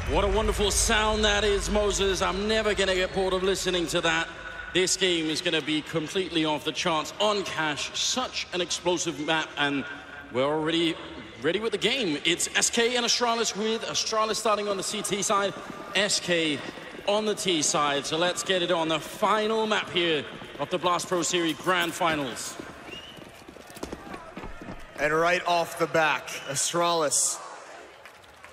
What a wonderful sound that is, Moses. I'm never going to get bored of listening to that. This game is going to be completely off the charts on Cash. Such an explosive map, and we're already ready with the game. It's SK and Astralis, with Astralis starting on the CT side, SK on the T side. So let's get it on the final map here of the Blast Pro Series Grand Finals. And right off the back, Astralis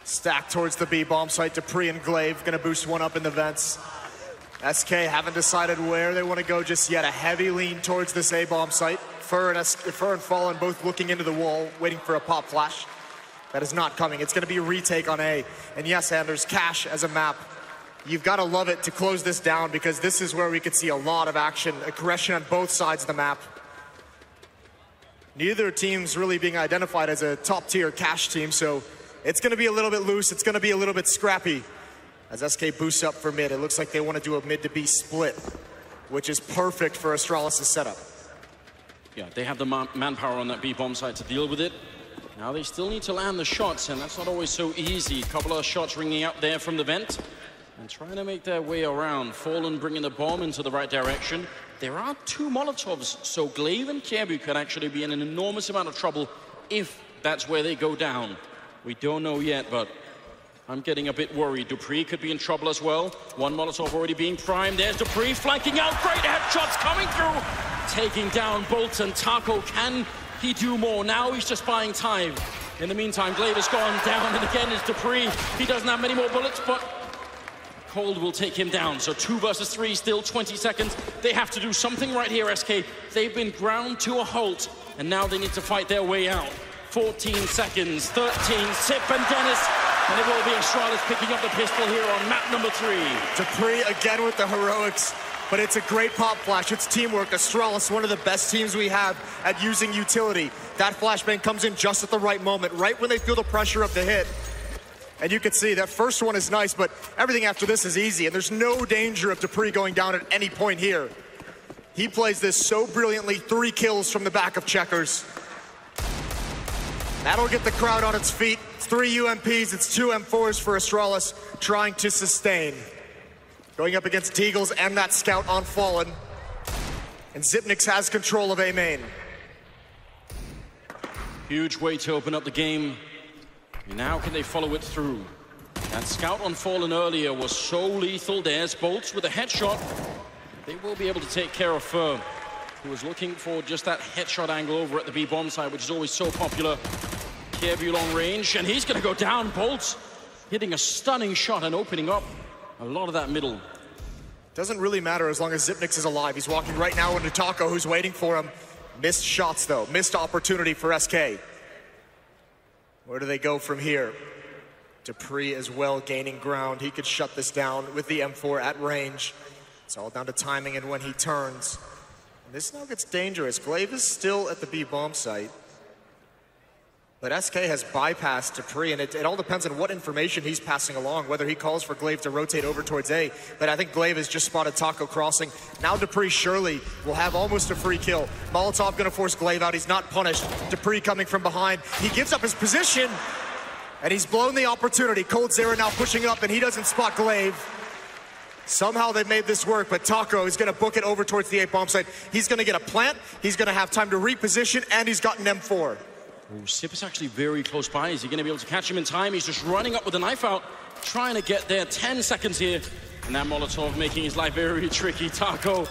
stacked towards the B bomb site. Dupree and Glaive gonna boost one up in the vents. SK haven't decided where they want to go just yet. A heavy lean towards this A bomb site. Fur and Fallen both looking into the wall, waiting for a pop flash. That is not coming. It's gonna be a retake on A. And yes, Anders, Cash as a map, you've got to love it to close this down, because this is where we could see a lot of action, aggression on both sides of the map. Neither team's really being identified as a top-tier Cash team, so it's going to be a little bit loose. It's going to be a little bit scrappy. As SK boosts up for mid, it looks like they want to do a mid to B split, which is perfect for Astralis' setup. Yeah, they have the manpower on that B bomb site to deal with it. Now they still need to land the shots, and that's not always so easy. A couple of shots ringing out there from the vent and trying to make their way around. Fallen bringing the bomb into the right direction. There are two Molotovs, so Glaive and Kjaerbye could actually be in an enormous amount of trouble if that's where they go down. We don't know yet, but I'm getting a bit worried. Dupree could be in trouble as well. One Molotov already being primed. There's Dupree flanking out. Great headshots coming through. Taking down Bolt and Taco. Can he do more? Now he's just buying time. In the meantime, Glaive has gone down, and again is Dupree. He doesn't have many more bullets, but Cold will take him down. So 2 versus 3, still 20 seconds. They have to do something right here, SK. They've been ground to a halt, and now they need to fight their way out. 14 seconds, 13, Sip and Dennis, and it will be Astralis picking up the pistol here on map number 3. Dupree again with the heroics, but it's a great pop flash. It's teamwork. Astralis, one of the best teams we have at using utility. That flashbang comes in just at the right moment, right when they feel the pressure of the hit. And you can see that first one is nice, but everything after this is easy, and there's no danger of Dupree going down at any point here. He plays this so brilliantly. 3 kills from the back of Checkers. That'll get the crowd on its feet. 3 UMPs, it's 2 M4s for Astralis, trying to sustain. Going up against Deagles and that scout on Fallen. And Zipnix has control of A main. Huge way to open up the game. Now can they follow it through? That scout on Fallen earlier was so lethal. There's Bolts with a headshot. They will be able to take care of Fur, who was looking for just that headshot angle over at the B bomb side, which is always so popular. Kjaerbye long range, and he's going to go down. Bolts hitting a stunning shot and opening up a lot of that middle. Doesn't really matter as long as Zipnix is alive. He's walking right now into Taco, who's waiting for him. Missed shots, though. Missed opportunity for SK. Where do they go from here? Dupree as well gaining ground. He could shut this down with the M4 at range. It's all down to timing and when he turns. And this now gets dangerous. Glaive is still at the B bomb site. But SK has bypassed Dupree, and it all depends on what information he's passing along, whether he calls for Glaive to rotate over towards A. But I think Glaive has just spotted Taco crossing. Now Dupree surely will have almost a free kill. Molotov gonna force Glaive out. He's not punished. Dupree coming from behind. He gives up his position, and he's blown the opportunity. Cold Zera now pushing up, and he doesn't spot Glaive. Somehow they made this work, but Taco is gonna book it over towards the A bomb site. He's gonna get a plant, he's gonna have time to reposition, and he's got an M4. Oh, Sip is actually very close by. Is he going to be able to catch him in time? He's just running up with a knife out, trying to get there. 10 seconds here. And that Molotov making his life very tricky. Taco,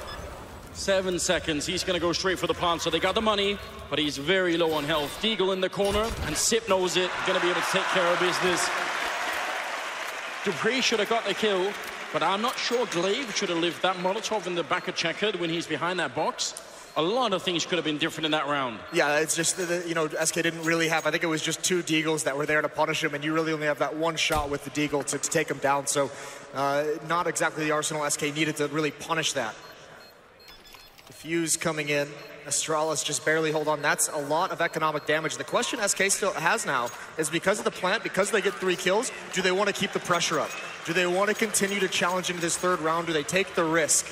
7 seconds. He's going to go straight for the plant. So they got the money, but he's very low on health. Deagle in the corner, and Sip knows it. Going to be able to take care of business. Dupree should have got the kill, but I'm not sure Glaive should have lived that Molotov in the back of Checkered when he's behind that box. A lot of things could have been different in that round. Yeah, it's just, you know, SK didn't really have, I think it was just 2 Deagles that were there to punish him, and you really only have that 1 shot with the Deagle to take him down. So not exactly the arsenal SK needed to really punish that. The fuse coming in. Astralis just barely hold on. That's a lot of economic damage. The question SK still has now is, because of the plant, because they get 3 kills, do they want to keep the pressure up? Do they want to continue to challenge into this 3rd round? Do they take the risk?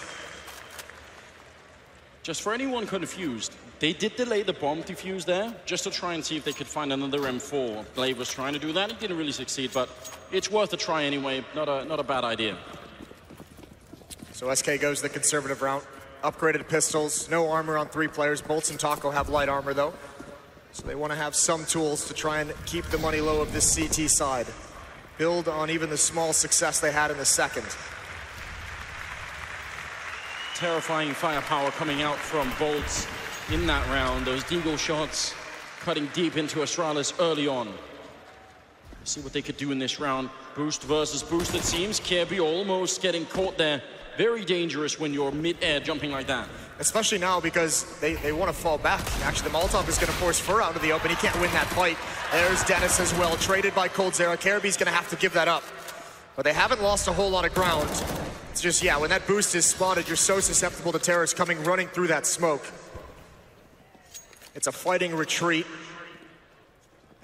Just for anyone confused, They did delay the bomb defuse there, just to try and see if they could find another M4. Glaive was trying to do that. He didn't really succeed, but it's worth a try anyway. Not a bad idea. So SK goes the conservative route. Upgraded pistols, no armor on 3 players. Bolts and Taco have light armor, though. So they want to have some tools to try and keep the money low of this CT side. Build on even the small success they had in the second. Terrifying firepower coming out from Bolts in that round. Those deagle shots cutting deep into Astralis early on. Let's see what they could do in this round. Boost versus boost, it seems. Kirby almost getting caught there. Very dangerous when you're mid-air jumping like that. Especially now because they want to fall back. Actually, the Molotov is going to force Fur out of the open. He can't win that fight. There's Dennis as well, traded by coldzera. Kirby's going to have to give that up. But they haven't lost a whole lot of ground. It's just, yeah, when that boost is spotted, you're so susceptible to terrorists coming running through that smoke. It's a fighting retreat.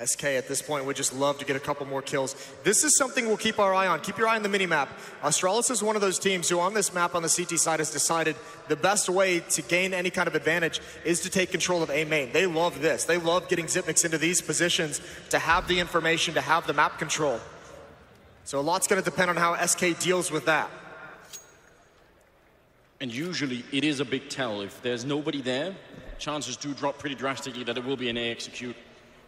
SK at this point would just love to get a couple more kills. This is something we'll keep our eye on. Keep your eye on the mini-map. Astralis is one of those teams who on this map on the CT side has decided the best way to gain any kind of advantage is to take control of A main. They love this. They love getting Xyp9x into these positions to have the information, to have the map control. So a lot's going to depend on how SK deals with that. And usually it is a big tell. If there's nobody there, chances do drop pretty drastically that it will be an A execute.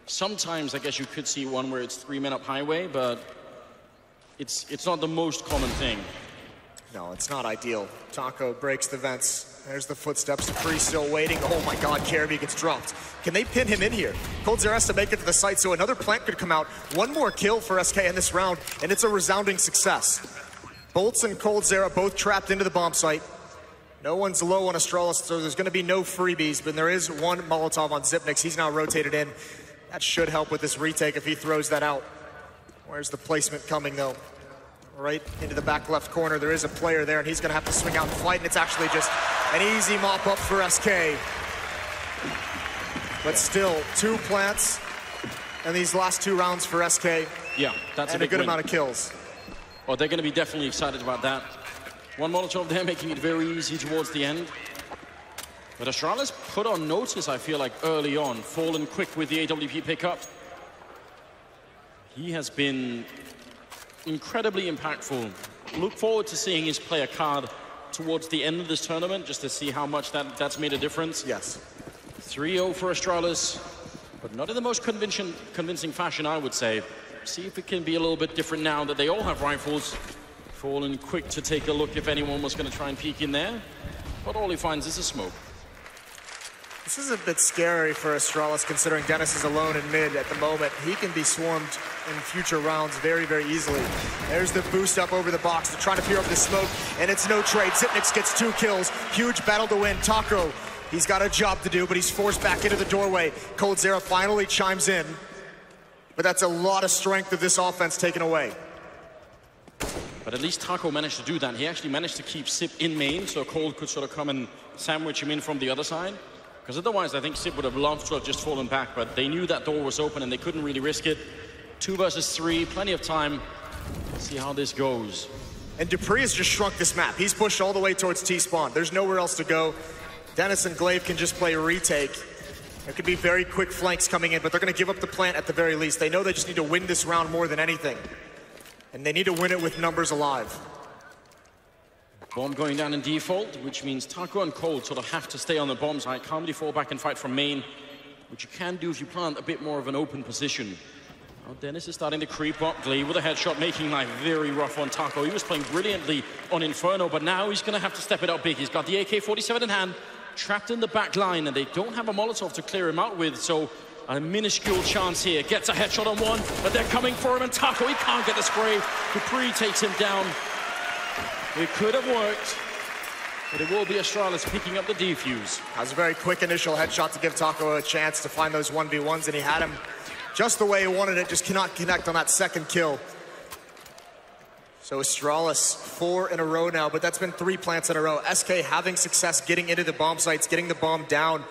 Sometimes, I guess you could see one where it's 3 men up highway, but it's not the most common thing. No, it's not ideal. Taco breaks the vents. There's the footsteps. Dupree still waiting. Oh my God, Kirby gets dropped. Can they pin him in here? coldzera has to make it to the site, so another plant could come out. One more kill for SK in this round, and it's a resounding success. Bolts and coldzera both trapped into the bomb site. No one's low on Astralis, so there's going to be no freebies, but there is one Molotov on Xyp9x. He's now rotated in. That should help with this retake if he throws that out. Where's the placement coming, though? Right into the back left corner. There is a player there, and he's going to have to swing out and fight, and it's actually just an easy mop-up for SK. But still, 2 plants in these last 2 rounds for SK. Yeah, that's and a good win. amount of kills. Well, they're going to be definitely excited about that. One Molotov there, making it very easy towards the end. But Astralis put on notice, I feel like, early on. Fallen quick with the AWP pickup. He has been incredibly impactful. Look forward to seeing his player card towards the end of this tournament, just to see how much that's made a difference. Yes. 3-0 for Astralis, but not in the most convincing fashion, I would say. See if it can be a little bit different now that they all have rifles. Fallen quick to take a look if anyone was going to try and peek in there. But all he finds is a smoke. This is a bit scary for Astralis, considering Dennis is alone in mid at the moment. He can be swarmed in future rounds very, very easily. There's the boost up over the box. They're trying to peer over the smoke, and it's no trade. Xyp9x gets 2 kills. Huge battle to win. Taco, he's got a job to do, but he's forced back into the doorway. coldzera finally chimes in, but that's a lot of strength of this offense taken away. But at least Taco managed to do that. He actually managed to keep Xyp in main, so Cold could sort of come and sandwich him in from the other side. Because otherwise, I think Xyp would have loved to have just fallen back, but they knew that door was open and they couldn't really risk it. 2 versus 3, plenty of time. Let's see how this goes. And Dupree has just shrunk this map. He's pushed all the way towards T-spawn. There's nowhere else to go. Dennis and Glaive can just play a retake. There could be very quick flanks coming in, but they're going to give up the plant at the very least. They know they just need to win this round more than anything. And they need to win it with numbers alive. Bomb going down in default, which means Taco and Cold sort of have to stay on the bomb side. Can't really fall back and fight from main, which you can do if you plant a bit more of an open position. Now Dennis is starting to creep up. Glaive with a headshot, making life very rough on Taco. He was playing brilliantly on Inferno, but now he's going to have to step it up big. He's got the AK-47 in hand, trapped in the back line, and they don't have a Molotov to clear him out with, so a minuscule chance here. Gets a headshot on one, but they're coming for him, and Taco, he can't get the spray. Dupree takes him down. It could have worked, but it will be Astralis picking up the defuse. That was a very quick initial headshot to give Taco a chance to find those 1v1s, and he had him just the way he wanted it, just cannot connect on that second kill. So Astralis 4 in a row now, but that's been 3 plants in a row. SK having success getting into the bomb sites, getting the bomb down.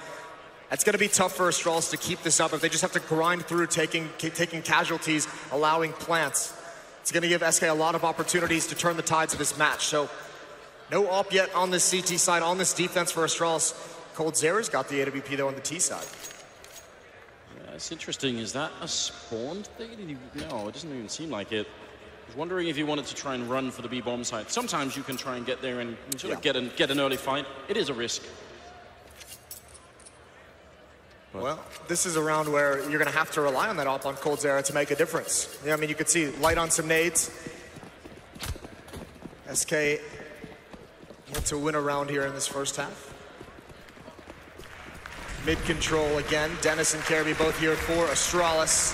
That's going to be tough for Astralis to keep this up if they just have to grind through taking casualties, allowing plants. It's going to give SK a lot of opportunities to turn the tides of this match. So no op yet on this CT side, on this defense for Astralis. Cold Zera's got the AWP though on the T side. Yeah, it's interesting. Is that a spawned thing? No, it doesn't even seem like it. I was wondering if he wanted to try and run for the B-bomb site. Sometimes you can try and get there and sort of get an early fight. It is a risk. But well, this is a round where you're going to have to rely on that op on Cold Zera to make a difference. Yeah, I mean, you could see light on some nades. SK want to win a round here in this first half. Mid control again. Dennis and Kirby both here for Astralis.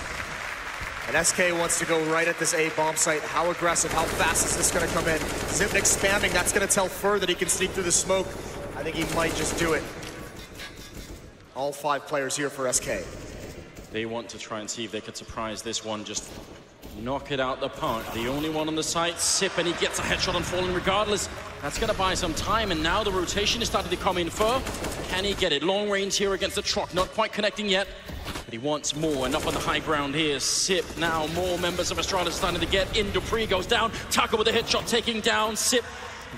And SK wants to go right at this A bomb site. How aggressive, how fast is this going to come in? Zipnik spamming, that's going to tell Fur that he can sneak through the smoke. I think he might just do it. All 5 players here for SK. They want to try and see if they could surprise this one, just knock it out the park. The only one on the site, Sip, and he gets a headshot on Fallen regardless. That's going to buy some time, and now the rotation is starting to come in. Fur, can he get it? Long range here against the Troc, not quite connecting yet. But he wants more, and up on the high ground here, Sip. Now more members of Astralis starting to get in. Dupree goes down. Taco with a headshot taking down Sip.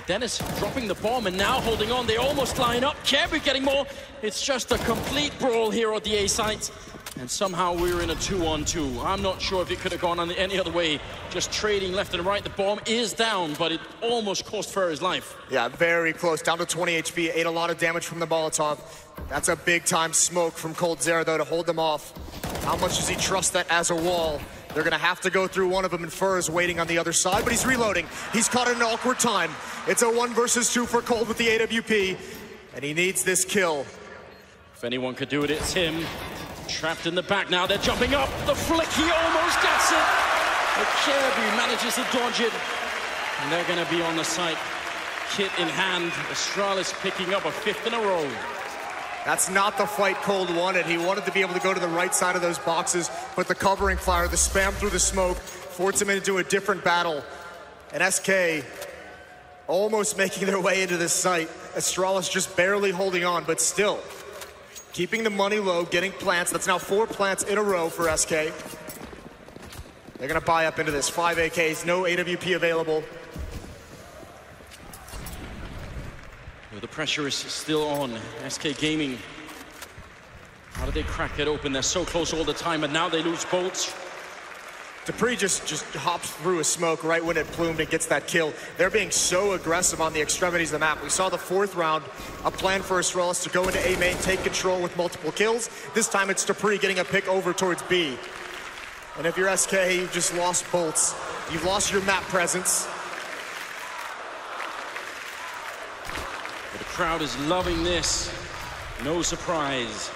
Dennis dropping the bomb and now holding on. They almost line up. Kirby getting more. It's just a complete brawl here at the A site. And somehow we're in a 2-on-2. I'm not sure if it could have gone on any other way. Just trading left and right. The bomb is down, but it almost cost Fur his life. Yeah, very close. Down to 20 HP. Ate a lot of damage from the Molotov. That's a big-time smoke from Cold Zera, though, to hold them off. How much does he trust that as a wall? They're going to have to go through one of them, and Fur is waiting on the other side, but he's reloading. He's caught at an awkward time. It's a 1 versus 2 for Cold with the AWP, and he needs this kill. If anyone could do it, it's him. Trapped in the back now, they're jumping up. The flick, he almost gets it. But Kirby manages to dodge it. And they're going to be on the site, kit in hand. Astralis picking up a 5th in a row. That's not the fight Cold wanted. He wanted to be able to go to the right side of those boxes, but the covering fire, the spam through the smoke, forced him into a different battle. And SK almost making their way into this site. Astralis just barely holding on, but still keeping the money low, getting plants. That's now 4 plants in a row for SK. They're going to buy up into this. 5 AKs, no AWP available. The pressure is still on. SK Gaming. How did they crack it open? They're so close all the time, but now they lose bolts. Dupree just hops through a smoke right when it plumed and gets that kill. They're being so aggressive on the extremities of the map. We saw the 4th round, a plan for Astralis to go into A main, take control with multiple kills. This time it's Dupree getting a pick over towards B. And if you're SK, you've just lost bolts. You've lost your map presence. The crowd is loving this. No surprise.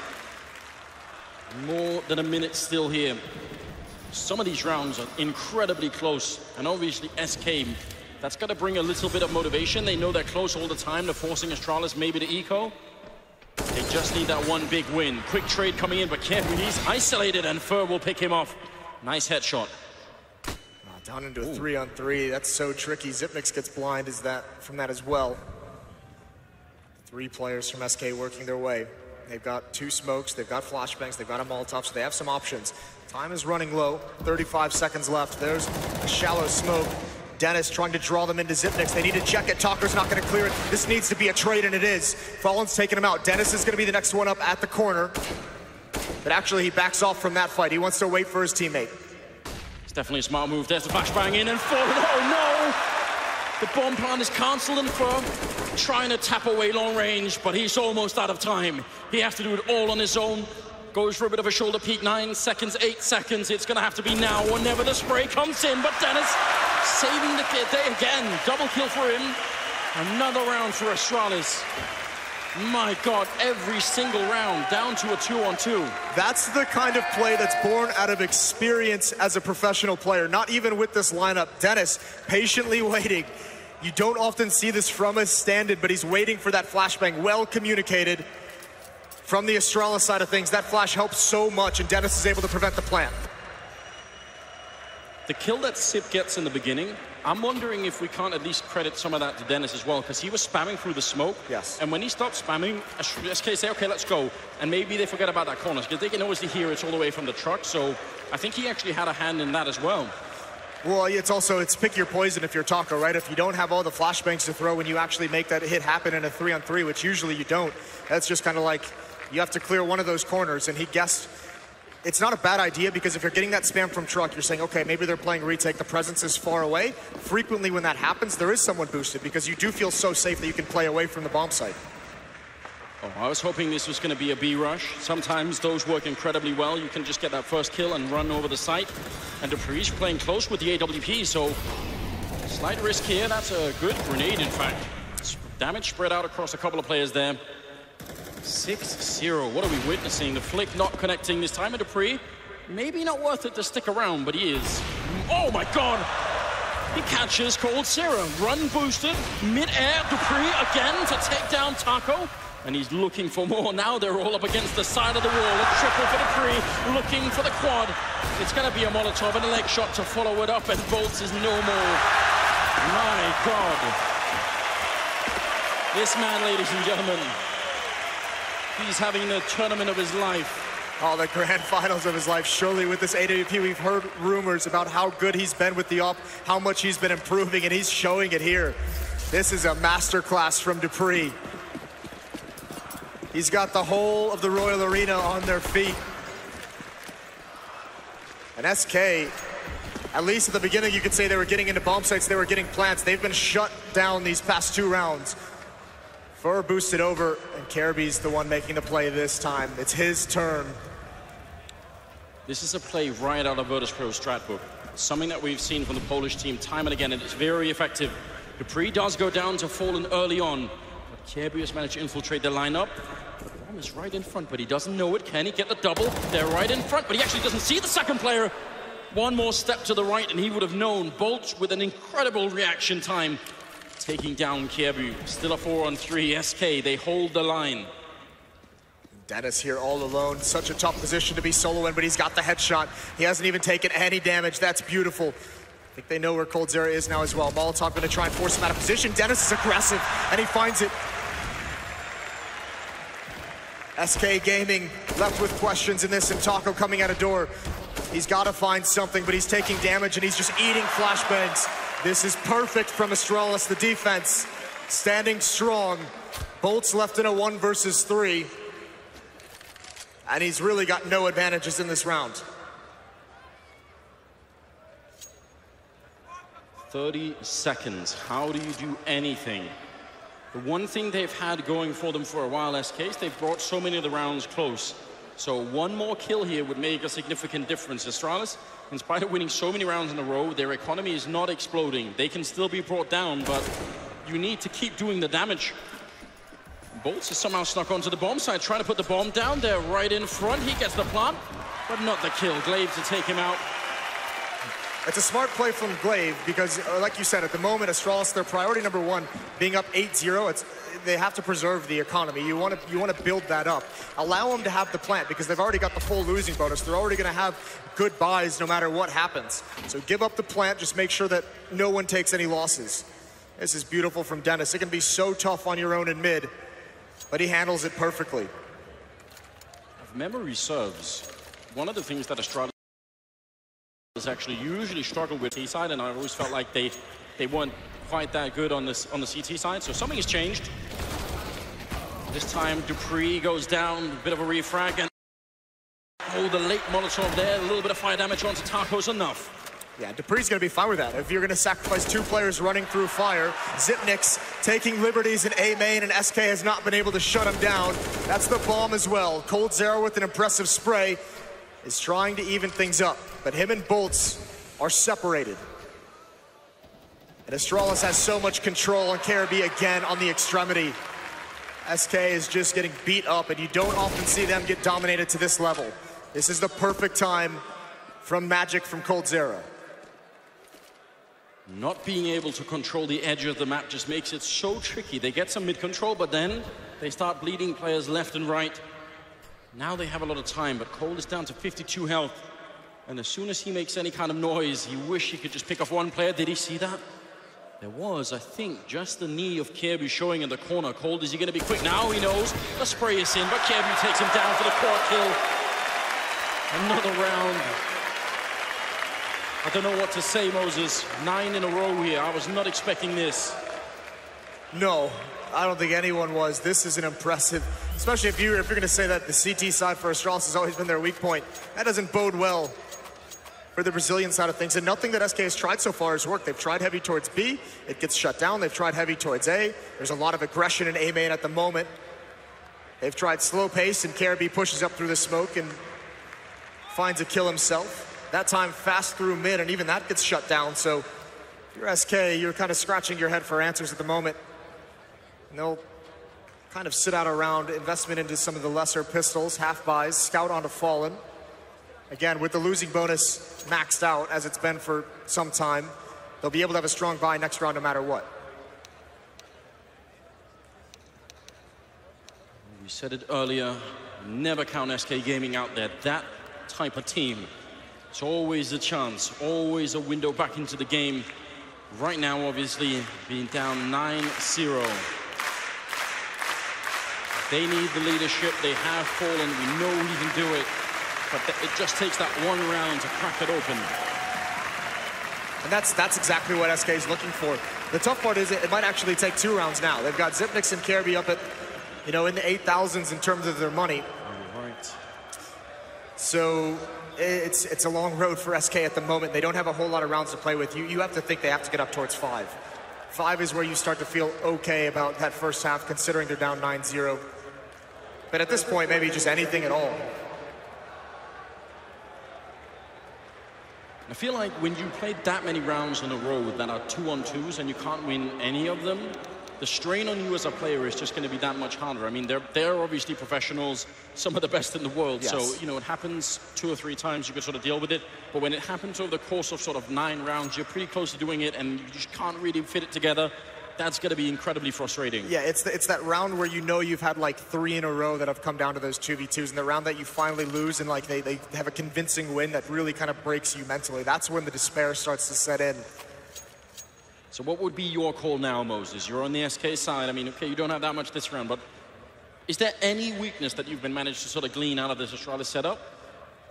More than a minute still here. Some of these rounds are incredibly close, and obviously SK, that's got to bring a little bit of motivation. They know they're close all the time. They're forcing Astralis maybe to eco. They just need that one big win. Quick trade coming in, but careful, he's isolated, and Fur will pick him off. Nice headshot. Down into a 3-on-3. That's so tricky. Zipnix gets blind from that as well. 3 players from SK working their way. They've got 2 smokes, they've got flashbangs, they've got a Molotov, so they have some options. Time is running low, 35 seconds left. There's a shallow smoke. Dennis trying to draw them into Zipnix. They need to check it. Talker's not going to clear it. This needs to be a trade, and it is. Fallen's taking him out. Dennis is going to be the next one up at the corner. But actually, he backs off from that fight. He wants to wait for his teammate. It's definitely a smart move. There's the flashbang in and Fallen. Oh, no! The bomb plan is cancelled, and Fur trying to tap away long range, but he's almost out of time. He has to do it all on his own. Goes for a bit of a shoulder peek. 9 seconds, 8 seconds. It's going to have to be now or never. The spray comes in, but Dennis saving the day again. Double kill for him. Another round for Astralis. My God, every single round down to a 2-on-2. That's the kind of play that's born out of experience as a professional player. Not even with this lineup. Dennis patiently waiting. You don't often see this from a stand-in, but he's waiting for that flashbang. Well communicated from the Astralis side of things. That flash helps so much, and Dennis is able to prevent the plant. The kill that Sip gets in the beginning, I'm wondering if we can't at least credit some of that to Dennis as well, because he was spamming through the smoke. Yes. And when he stopped spamming, SK say, okay, let's go. And maybe they forget about that corner, because they can obviously hear it's all the way from the truck. So I think he actually had a hand in that as well. Well, it's pick your poison if you're Taco, right? If you don't have all the flashbangs to throw when you actually make that hit happen in a 3-on-3, which usually you don't, that's just kind of like you have to clear one of those corners, and he guessed. It's not a bad idea because if you're getting that spam from truck, you're saying, okay, maybe they're playing retake, the presence is far away. Frequently when that happens, there is someone boosted because you do feel so safe that you can play away from the bomb site. Oh, I was hoping this was going to be a B rush. Sometimes those work incredibly well. You can just get that first kill and run over the site. And dupree's playing close with the AWP, so slight risk here. That's a good grenade, in fact. Damage spread out across a couple of players there. 6-0. What are we witnessing? The flick not connecting this time. And dupree, maybe not worth it to stick around, but he is. Oh my God! He catches coldzera. Run boosted, mid-air. dupreee again to take down Taco. And he's looking for more. Now they're all up against the side of the wall. A triple for dupreee, looking for the quad. It's going to be a Molotov and a leg shot to follow it up, and boltz is no more. My God. This man, ladies and gentlemen, he's having the tournament of his life. Oh, the grand finals of his life. Surely with this AWP, we've heard rumors about how good he's been with the op, how much he's been improving, and he's showing it here. This is a masterclass from dupreee. He's got the whole of the Royal Arena on their feet. And SK, at least at the beginning, you could say they were getting into bomb sites, they were getting plants. They've been shut down these past 2 rounds. Fur boosted over, and Kariby's the one making the play this time. It's his turn. This is a play right out of Virtus.pro's strat book. Something that we've seen from the Polish team time and again, and it's very effective. dupreee does go down to Fallen early on, but Kariby has managed to infiltrate the lineup. The bomb is right in front, but he doesn't know it. Can he get the double? They're right in front, but he actually doesn't see the second player. One more step to the right, and he would have known. boltz with an incredible reaction time, taking down Kariby. Still a 4-on-3. SK, they hold the line. Dennis here all alone. Such a tough position to be solo in, but he's got the headshot. He hasn't even taken any damage. That's beautiful. I think they know where coldzera is now as well. Molotov going to try and force him out of position. Dennis is aggressive, and he finds it. SK Gaming left with questions in this, and Taco coming out of door. He's got to find something, but he's taking damage, and he's just eating flashbangs. This is perfect from Astralis, the defense. Standing strong. boltz left in a 1 versus 3. And he's really got no advantages in this round. 30 seconds. How do you do anything? The one thing they've had going for them for a while, SKs, they've brought so many of the rounds close. So one more kill here would make a significant difference. Astralis, in spite of winning so many rounds in a row, their economy is not exploding. They can still be brought down, but you need to keep doing the damage. boltz is somehow snuck onto the bomb site, trying to put the bomb down there right in front. He gets the plant, but not the kill. Glaive to take him out. It's a smart play from Glaive because, like you said, at the moment, Astralis, their priority number 1, being up 8-0, they have to preserve the economy. You want to build that up. Allow them to have the plant because they've already got the full losing bonus. They're already going to have good buys no matter what happens. So give up the plant, just make sure that no one takes any losses. This is beautiful from Dennis. It can be so tough on your own in mid, but he handles it perfectly. If memory serves, one of the things that Astralis has actually usually struggled with T side, and I always felt like they weren't quite that good on the CT side, so something has changed. This time dupreee goes down, a bit of a refrag, and oh, the late Molotov there, a little bit of fire damage onto Taco's enough. Yeah, dupree's going to be fine with that. If you're going to sacrifice 2 players running through fire, Xyp9x taking liberties in A main, and SK has not been able to shut him down. That's the bomb as well. coldzera with an impressive spray is trying to even things up, but him and boltz are separated. And Astralis has so much control on Kariby again on the extremity. SK is just getting beat up, and you don't often see them get dominated to this level. This is the perfect time from Magic from coldzera. Not being able to control the edge of the map just makes it so tricky. They get some mid control, but then they start bleeding players left and right. Now they have a lot of time, but Cole is down to 52 health. And as soon as he makes any kind of noise, you wish he could just pick off one player. Did he see that? There was, I think, just the knee of Kariby showing in the corner. Cold, is he going to be quick? Now he knows. The spray is in, but Kariby takes him down for the quad kill. Another round. I don't know what to say, Moses. 9 in a row here. I was not expecting this. No, I don't think anyone was. This is an impressive, especially if you're going to say that the CT side for Astralis has always been their weak point. That doesn't bode well for the Brazilian side of things. And nothing that SK has tried so far has worked. They've tried heavy towards B. It gets shut down. They've tried heavy towards A. There's a lot of aggression in A main at the moment. They've tried slow pace, and KRB pushes up through the smoke and finds a kill himself. That time fast through mid, and even that gets shut down. So if you're SK, you're kind of scratching your head for answers at the moment. And they'll kind of sit out around investment into some of the lesser pistols, half buys, scout onto Fallen. Again, with the losing bonus maxed out, as it's been for some time, they'll be able to have a strong buy next round no matter what. We said it earlier, never count SK Gaming out there. That type of team. It's always a chance, always a window back into the game. Right now, obviously, being down 9-0. They need the leadership. They have Fallen. We know he can do it. But it just takes that one round to crack it open. And that's exactly what SK is looking for. The tough part is it might actually take 2 rounds now. They've got Zipnix and KRB up at, you know, in the 8,000s in terms of their money. Right. So it's a long road for SK at the moment. They don't have a whole lot of rounds to play with. You have to think they have to get up towards 5. 5 is where you start to feel okay about that first half, considering they're down 9-0. But at this point, maybe just anything at all. I feel like when you play that many rounds in a row that are 2-on-2s and you can't win any of them, the strain on you as a player is just going to be that much harder. I mean, they're obviously professionals, some of the best in the world. Yes. So, you know, it happens 2 or 3 times, you can sort of deal with it. But when it happens over the course of sort of 9 rounds, you're pretty close to doing it and you just can't really fit it together. That's going to be incredibly frustrating. Yeah, it's that round where you know you've had like 3 in a row that have come down to those 2v2s, and the round that you finally lose and like they have a convincing win that really kind of breaks you mentally. That's when the despair starts to set in. So what would be your call now, Moses? You're on the SK side. I mean, okay, you don't have that much this round, but is there any weakness that you've been managed to sort of glean out of this Astralis setup?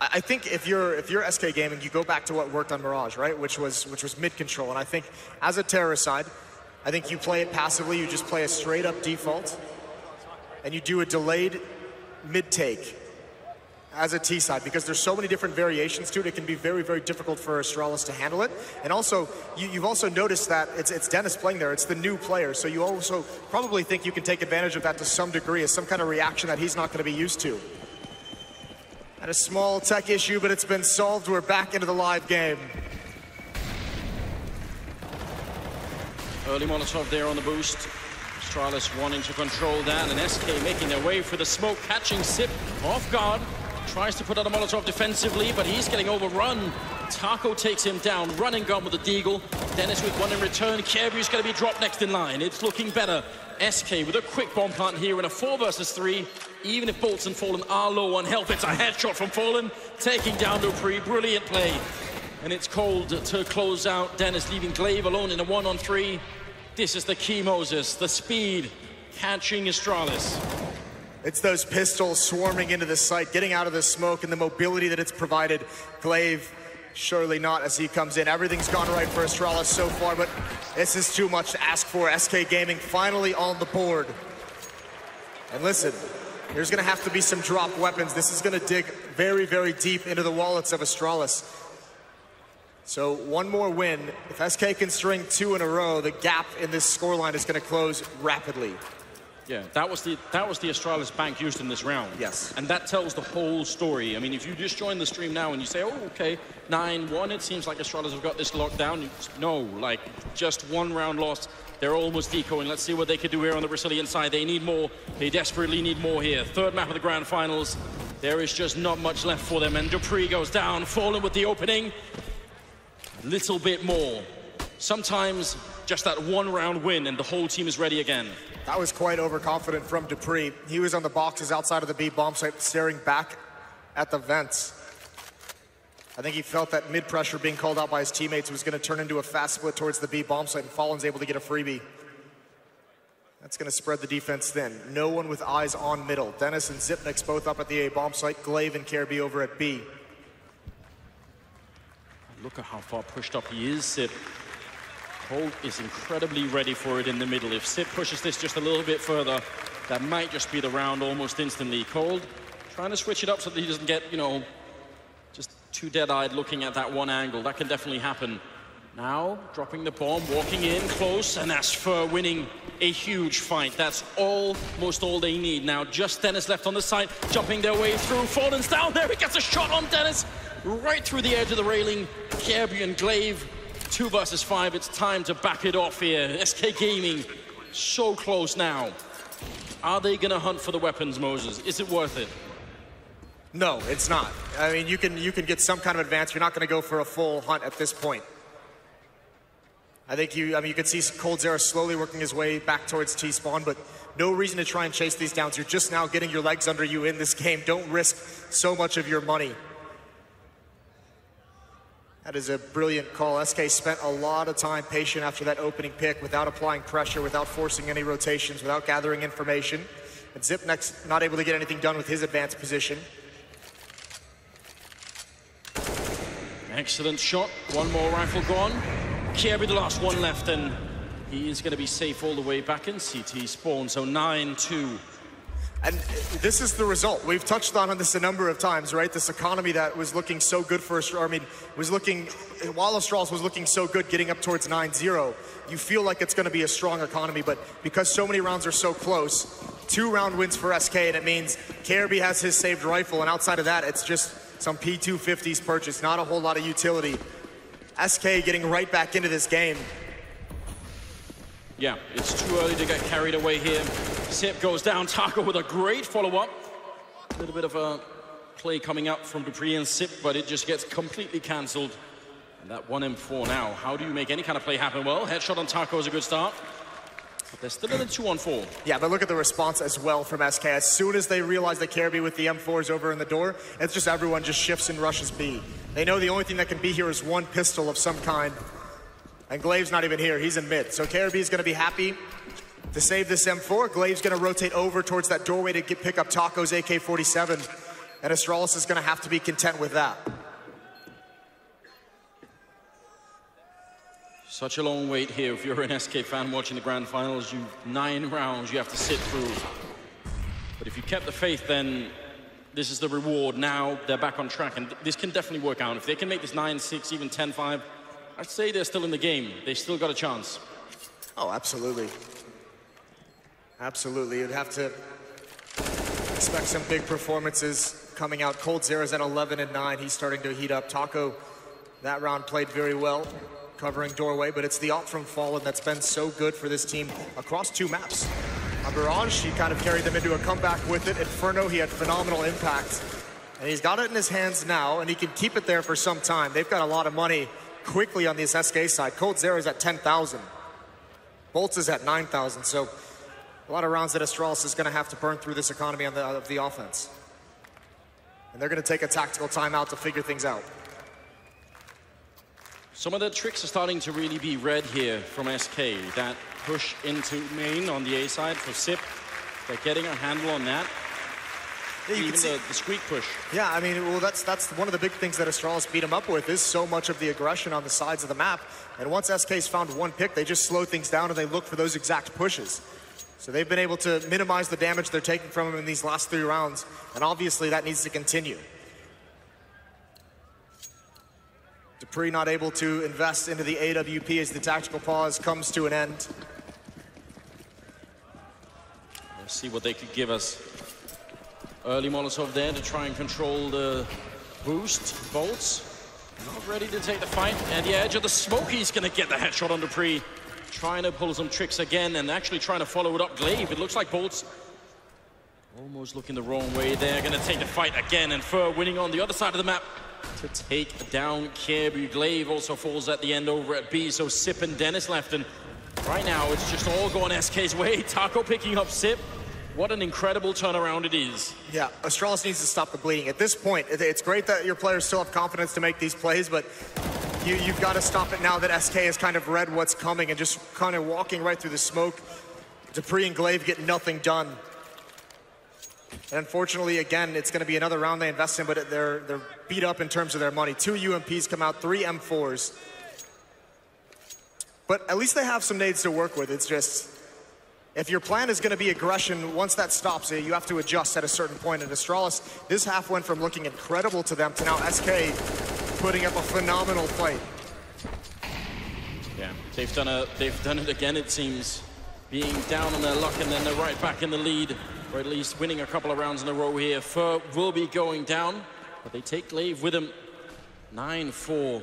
I think if you're SK Gaming, you go back to what worked on Mirage, right? Which was mid control. And I think as a terrorist side, I think you play it passively. You just play a straight up default, and you do a delayed mid take as a T side, because there's so many different variations to it. It can be very, very difficult for Astralis to handle it. And also, you've also noticed that it's Dennis playing there. It's the new player, so you also probably think you can take advantage of that to some degree as some kind of reaction that he's not going to be used to. Had a small tech issue, but it's been solved. We're back into the live game. Early Molotov there on the boost. Astralis wanting to control that, and SK making their way for the smoke, catching Sip off guard. Tries to put out a Molotov defensively, but he's getting overrun. Taco takes him down, running gun with the Deagle. Dennis with 1 in return. Kerby's going to be dropped next in line. It's looking better. SK with a quick bomb plant here in a 4 versus 3. Even if Bolts and Fallen are low on health, it's a headshot from Fallen, taking down Dupree. Brilliant play. And it's cold to close out. Dennis leaving Glaive alone in a 1-on-3. This is the key, Moses. The speed, catching Astralis. It's those pistols swarming into the site, getting out of the smoke, and the mobility that it's provided. Glaive, surely not as he comes in. Everything's gone right for Astralis so far, but this is too much to ask for. SK Gaming finally on the board. And listen, there's going to have to be some drop weapons. This is going to dig very, very deep into the wallets of Astralis. So 1 more win. If SK can string 2 in a row, the gap in this scoreline is going to close rapidly. Yeah, that was the Astralis bank used in this round. Yes. And that tells the whole story. I mean, if you just join the stream now and you say, oh, okay, 9-1, it seems like Astralis have got this locked down. No, like, just 1 round lost. They're almost decoying. Let's see what they can do here on the Brazilian side. They need more. They desperately need more here. 3rd map of the grand finals. There is just not much left for them. And Dupree goes down, Fallen with the opening. Little bit more. Sometimes just that 1 round win and the whole team is ready again. That was quite overconfident from Dupree. He was on the boxes outside of the B bomb site, staring back at the vents. I think he felt that mid pressure being called out by his teammates was going to turn into a fast split towards the B bomb site, and Fallen's able to get a freebie. That's going to spread the defense thin. No one with eyes on middle. Dennis and Zipnix both up at the A bomb site. Glaive and KRB over at B. Look at how far pushed up he is, Sip. Cold is incredibly ready for it in the middle. If Sip pushes this just a little bit further, that might just be the round almost instantly. Cold trying to switch it up so that he doesn't get, you know, just too dead-eyed looking at that one angle. That can definitely happen. Now, dropping the bomb, walking in close, and that's Fur winning a huge fight. That's almost all they need. Now, just Dennis left on the side, jumping their way through. Fallen's down there, he gets a shot on Dennis, right through the edge of the railing. Kirby and Glaive, 2 versus 5. It's time to back it off here. SK Gaming, so close now. Are they gonna hunt for the weapons, Moses? Is it worth it? No, it's not. I mean, you can get some kind of advance. You're not going to go for a full hunt at this point. I think you can see coldzera slowly working his way back towards T-spawn, but no reason to try and chase these downs. You're just now getting your legs under you in this game. Don't risk so much of your money. That is a brilliant call. SK spent a lot of time patient after that opening pick without applying pressure, without forcing any rotations, without gathering information. And Zipnex not able to get anything done with his advanced position. Excellent shot. One more rifle gone. Kirby, the last one left, and he is going to be safe all the way back in CT spawn. So 9-2. And this is the result. We've touched on this a number of times, right? This economy that was looking so good for us, I mean, while Astralis was looking so good getting up towards 9-0, you feel like it's going to be a strong economy, but because so many rounds are so close, 2-round wins for SK, and it means Kirby has his saved rifle, and outside of that, it's just some P250s purchased, not a whole lot of utility. SK getting right back into this game. Yeah, it's too early to get carried away here. Sip goes down, Taco with a great follow-up. A little bit of a play coming up from Dupree and Sip, but it just gets completely cancelled. And that 1M4 now, how do you make any kind of play happen? Well, headshot on Taco is a good start. But they're still in a 2-on-4. Yeah, but look at the response as well from SK. As soon as they realize that Kirby with the M4 is over in the door, it's just everyone just shifts and rushes B. They know the only thing that can be here is one pistol of some kind. And Glaive's not even here, he's in mid. So Kirby is gonna be happy to save this M4. Glaive's gonna rotate over towards that doorway to pick up Taco's AK-47. And Astralis is gonna have to be content with that. Such a long wait here. If you're an SK fan watching the grand finals, 9 rounds you have to sit through. But if you kept the faith, then this is the reward. Now they're back on track, and this can definitely work out. If they can make this 9-6, even 10-5, I'd say they're still in the game. They still got a chance. Oh, absolutely. Absolutely. You'd have to expect some big performances coming out. coldzera's at 11-9. He's starting to heat up. Taco, that round played very well, covering doorway, but it's the ult from Fallen that's been so good for this team across 2 maps. On Barrage, he kind of carried them into a comeback with it. Inferno, he had phenomenal impact. And he's got it in his hands now, and he can keep it there for some time. They've got a lot of money quickly on the SK side. coldzera's at 10,000. Bolts is at 9,000, so a lot of rounds that Astralis is going to have to burn through this economy of the offense. And they're going to take a tactical timeout to figure things out. Some of the tricks are starting to really be read here from SK. That push into main on the A side for Sip. They're getting a handle on that. Yeah, even the squeak push. Yeah, I mean, well, that's one of the big things that Astralis beat him up with is so much of the aggression on the sides of the map. And once SK's found one pick, they just slow things down and they look for those exact pushes. So they've been able to minimize the damage they're taking from him in these last 3 rounds. And obviously that needs to continue. Dupree not able to invest into the AWP as the tactical pause comes to an end. Let's see what they could give us. Early Molotov there to try and control the boost. Bolts not ready to take the fight. At the edge of the smoke, he's going to get the headshot on Dupree. Trying to pull some tricks again and actually trying to follow it up. Glaive, it looks like Bolts almost looking the wrong way there. Going to take the fight again, and Fur winning on the other side of the map to take down Kirby. Glaive also falls at the end over at B, so Sip and Dennis left, and right now it's just all going SK's way. Taco picking up Sip. What an incredible turnaround it is. Yeah, Astralis needs to stop the bleeding. At this point, it's great that your players still have confidence to make these plays, but you've got to stop it now that SK has kind of read what's coming and just kind of walking right through the smoke. Dupree and Glaive get nothing done. And unfortunately, again, it's going to be another round they invest in, but they're beat up in terms of their money. 2 UMPs come out, 3 M4s. But at least they have some nades to work with. It's just, if your plan is going to be aggression, once that stops, you have to adjust at a certain point. And Astralis, this half went from looking incredible to them to now SK putting up a phenomenal fight. Yeah, they've done it again, it seems. Being down on their luck and then they're right back in the lead, or at least winning a couple of rounds in a row here. Fur will be going down, but they take Glaive with them. 9-4.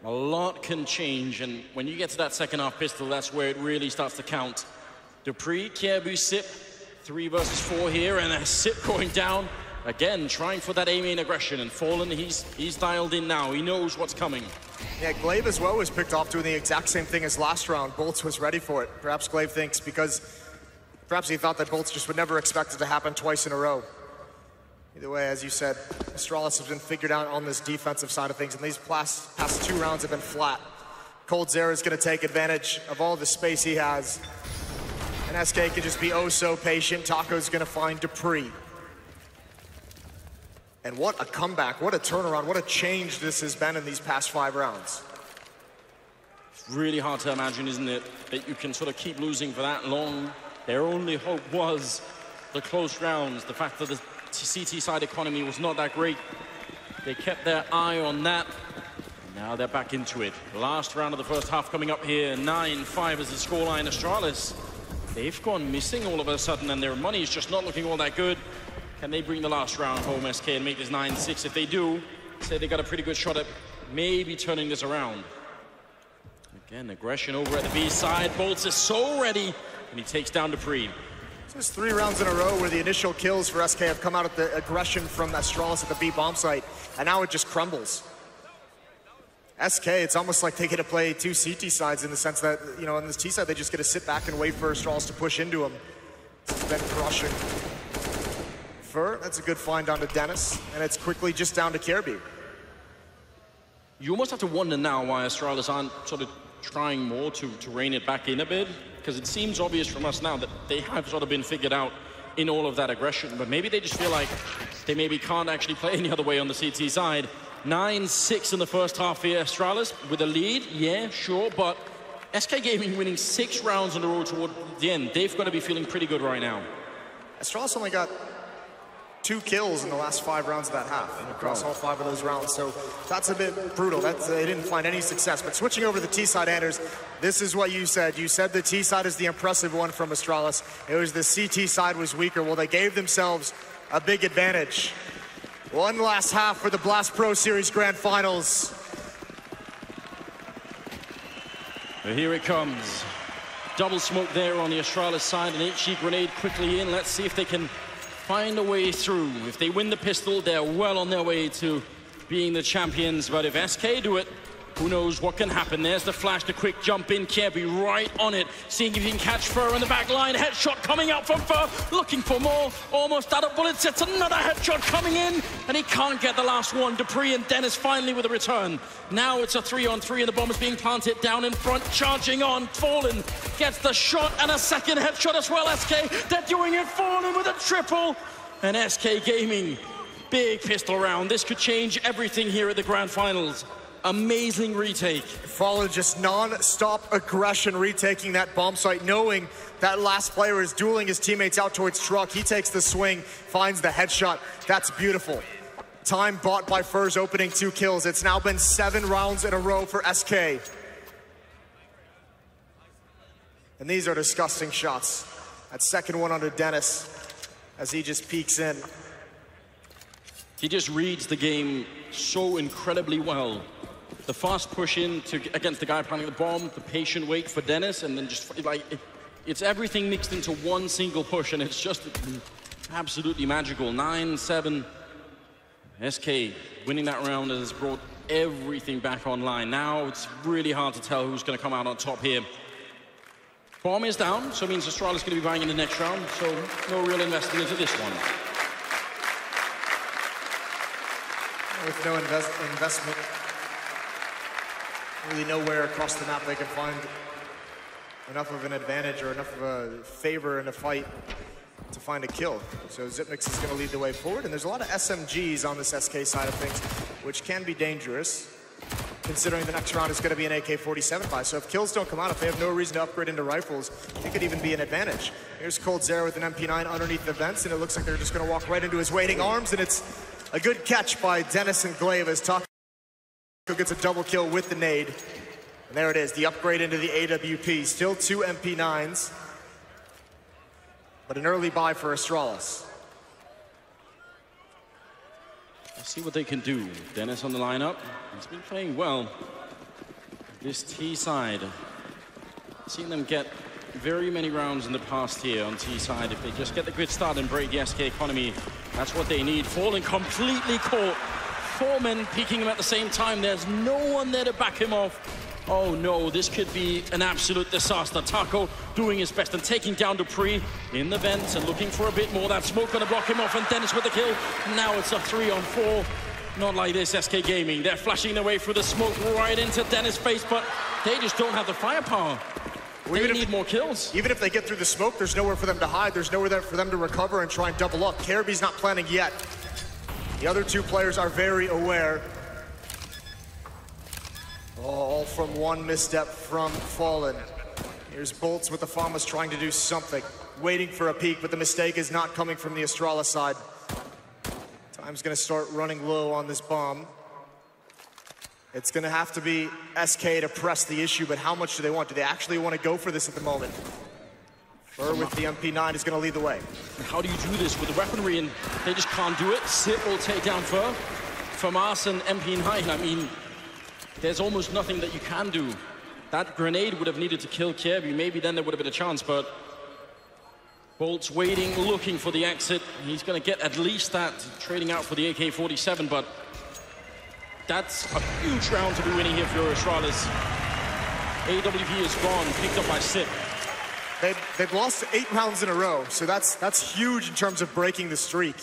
A lot can change, and when you get to that second half pistol, that's where it really starts to count. Dupree, Kierbu, Sip, 3 versus 4 here, and a Sip going down. Again, trying for that A-main aggression, and Fallen, he's dialed in now. He knows what's coming. Yeah, Glaive as well was picked off doing the exact same thing as last round. Bolts was ready for it. Perhaps Glaive thinks because perhaps he thought that Bolts just would never expect it to happen twice in a row. Either way, as you said, Astralis has been figured out on this defensive side of things, and these past 2 rounds have been flat. coldzera is going to take advantage of all the space he has. And SK can just be oh so patient. Taco's going to find Dupree. And what a comeback, what a turnaround, what a change this has been in these past 5 rounds. It's really hard to imagine, isn't it, that you can sort of keep losing for that long. Their only hope was the close rounds, the fact that the CT side economy was not that great. They kept their eye on that. Now they're back into it. Last round of the first half coming up here. 9-5 is the scoreline. Astralis, they've gone missing all of a sudden, and their money is just not looking all that good. Can they bring the last round home, SK, and make this 9-6? If they do, say they got a pretty good shot at maybe turning this around. Again, aggression over at the B side. Bolts is so ready, and he takes down Dupree. This is 3 rounds in a row where the initial kills for SK have come out of the aggression from Astralis at the B bomb site, and now it just crumbles. SK, it's almost like they get to play 2 CT sides in the sense that, you know, on this T side, they just get to sit back and wait for Astralis to push into them. It's been crushing. Fur, that's a good find down to Dennis, and it's quickly just down to Kierbu. You almost have to wonder now why Astralis aren't sort of trying more to rein it back in a bit, because it seems obvious from us now that they have sort of been figured out in all of that aggression, but maybe they just feel like they maybe can't actually play any other way on the CT side. 9-6 in the first half here. Astralis with a lead, yeah, sure, but SK Gaming winning 6 rounds on the road toward the end. They've got to be feeling pretty good right now. Astralis only got 2 kills in the last 5 rounds of that half, across all 5 of those rounds, so that's a bit brutal. They didn't find any success. But switching over to the T side, Anders, this is what you said. You said the T side is the impressive one from Astralis. It was the CT side was weaker. Well, they gave themselves a big advantage. One last half for the Blast Pro Series Grand Finals. But here it comes. Double smoke there on the Astralis side, an HE grenade quickly in. Let's see if they can find a way through. If they win the pistol, they're well on their way to being the champions. But if SK do it, who knows what can happen. There's the flash, the quick jump in. Kierbu right on it, seeing if he can catch Fur in the back line. Headshot coming out from Fur, looking for more. Almost out of bullets. It's another headshot coming in, and he can't get the last one. Dupree and Dennis finally with a return. Now it's a 3-on-3, and the bomb is being planted down in front, charging on. Fallen gets the shot and a second headshot as well. SK, they're doing it. Fallen with a triple, and SK Gaming, big pistol round. This could change everything here at the Grand Finals. Amazing retake. Fallen just non-stop aggression, retaking that bomb site, knowing that last player is dueling his teammates out towards truck. He takes the swing, finds the headshot. That's beautiful. Time bought by Fur's opening 2 kills. It's now been 7 rounds in a row for SK. And these are disgusting shots. That second one onto Dennis as he just peeks in. He just reads the game so incredibly well. The fast push in against the guy planting the bomb, the patient wait for Dennis, and then just like it's everything mixed into one single push, and it's just absolutely magical. 9-7. SK winning that round has brought everything back online. Now it's really hard to tell who's going to come out on top here. Bomb is down, so it means Astralis is going to be buying in the next round, so no real investment into this one. With no investment, really nowhere across the map they can find enough of an advantage or enough of a favor in a fight to find a kill. So Zipnix is going to lead the way forward, and there's a lot of SMGs on this SK side of things, which can be dangerous, considering the next round is going to be an AK-47 buy. So if kills don't come out, if they have no reason to upgrade into rifles, it could even be an advantage. Here's Coldzera with an MP9 underneath the vents, and it looks like they're just going to walk right into his waiting arms, and it's a good catch by Dennis and Glaive as Taco gets a double kill with the nade. And there it is, the upgrade into the AWP. Still 2 MP9s, but an early buy for Astralis. Let's see what they can do. Dennis on the lineup. He's been playing well. This T side. Seen them get very many rounds in the past here on T side. If they just get the good start and break the SK economy, that's what they need. Fallen completely caught. 4 men peeking him at the same time. There's no one there to back him off. Oh no, this could be an absolute disaster. Taco doing his best and taking down Dupree in the vents and looking for a bit more. That smoke gonna block him off, and Dennis with the kill. Now it's a 3-on-4. Not like this, SK Gaming. They're flashing their way through the smoke right into Dennis' face, but they just don't have the firepower. They need more kills. Even if they get through the smoke, there's nowhere for them to hide. There's nowhere there for them to recover and try and double up. Carby's not planning yet. The other 2 players are very aware. All from one misstep from Fallen. Here's Bolts with the Famas trying to do something. Waiting for a peek, but the mistake is not coming from the Astralis side. Time's gonna start running low on this bomb. It's gonna have to be SK to press the issue, but how much do they want? Do they actually want to go for this at the moment? Fur with the MP9 is gonna lead the way. How do you do this with the weaponry, and they just can't do it? Zip will take down Fur. Famas and MP9, I mean, there's almost nothing that you can do. That grenade would have needed to kill Kirby. Maybe then there would have been a chance, but Bolt's waiting, looking for the exit. He's going to get at least that, trading out for the AK-47, but that's a huge round to be winning here for Astralis. AWP is gone, picked up by Sip. They've lost 8 rounds in a row, so that's huge in terms of breaking the streak.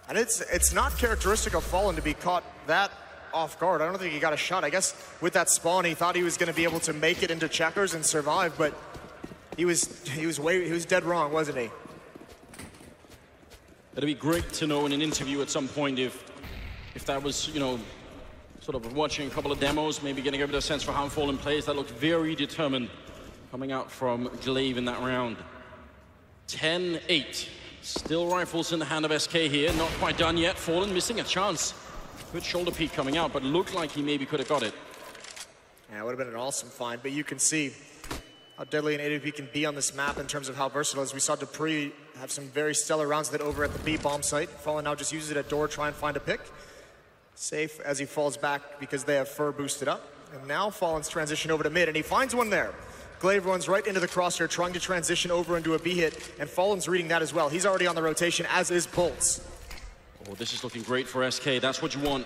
And it's not characteristic of Fallen to be caught that off guard. I don't think he got a shot. I guess with that spawn, he thought he was going to be able to make it into checkers and survive, but he was dead wrong, wasn't he? It'd be great to know in an interview at some point if that was, you know, sort of watching a couple of demos, maybe getting a bit of a sense for how Fallen plays. That looked very determined coming out from Glaive in that round. 10-8. Still rifles in the hand of SK here. Not quite done yet. Fallen missing a chance. Good shoulder peek coming out, but looked like he maybe could have got it. Yeah, it would have been an awesome find, but you can see how deadly an AWP can be on this map in terms of how versatile it is. We saw Dupree have some very stellar rounds with it over at the B bomb site. Fallen now just uses it at door, try and find a pick. Safe as he falls back because they have Fur boosted up. And now Fallen's transition over to mid, and he finds one there. Glaive runs right into the crosshair, trying to transition over into a B hit, and Fallen's reading that as well. He's already on the rotation, as is Bolts. Oh, this is looking great for SK. That's what you want.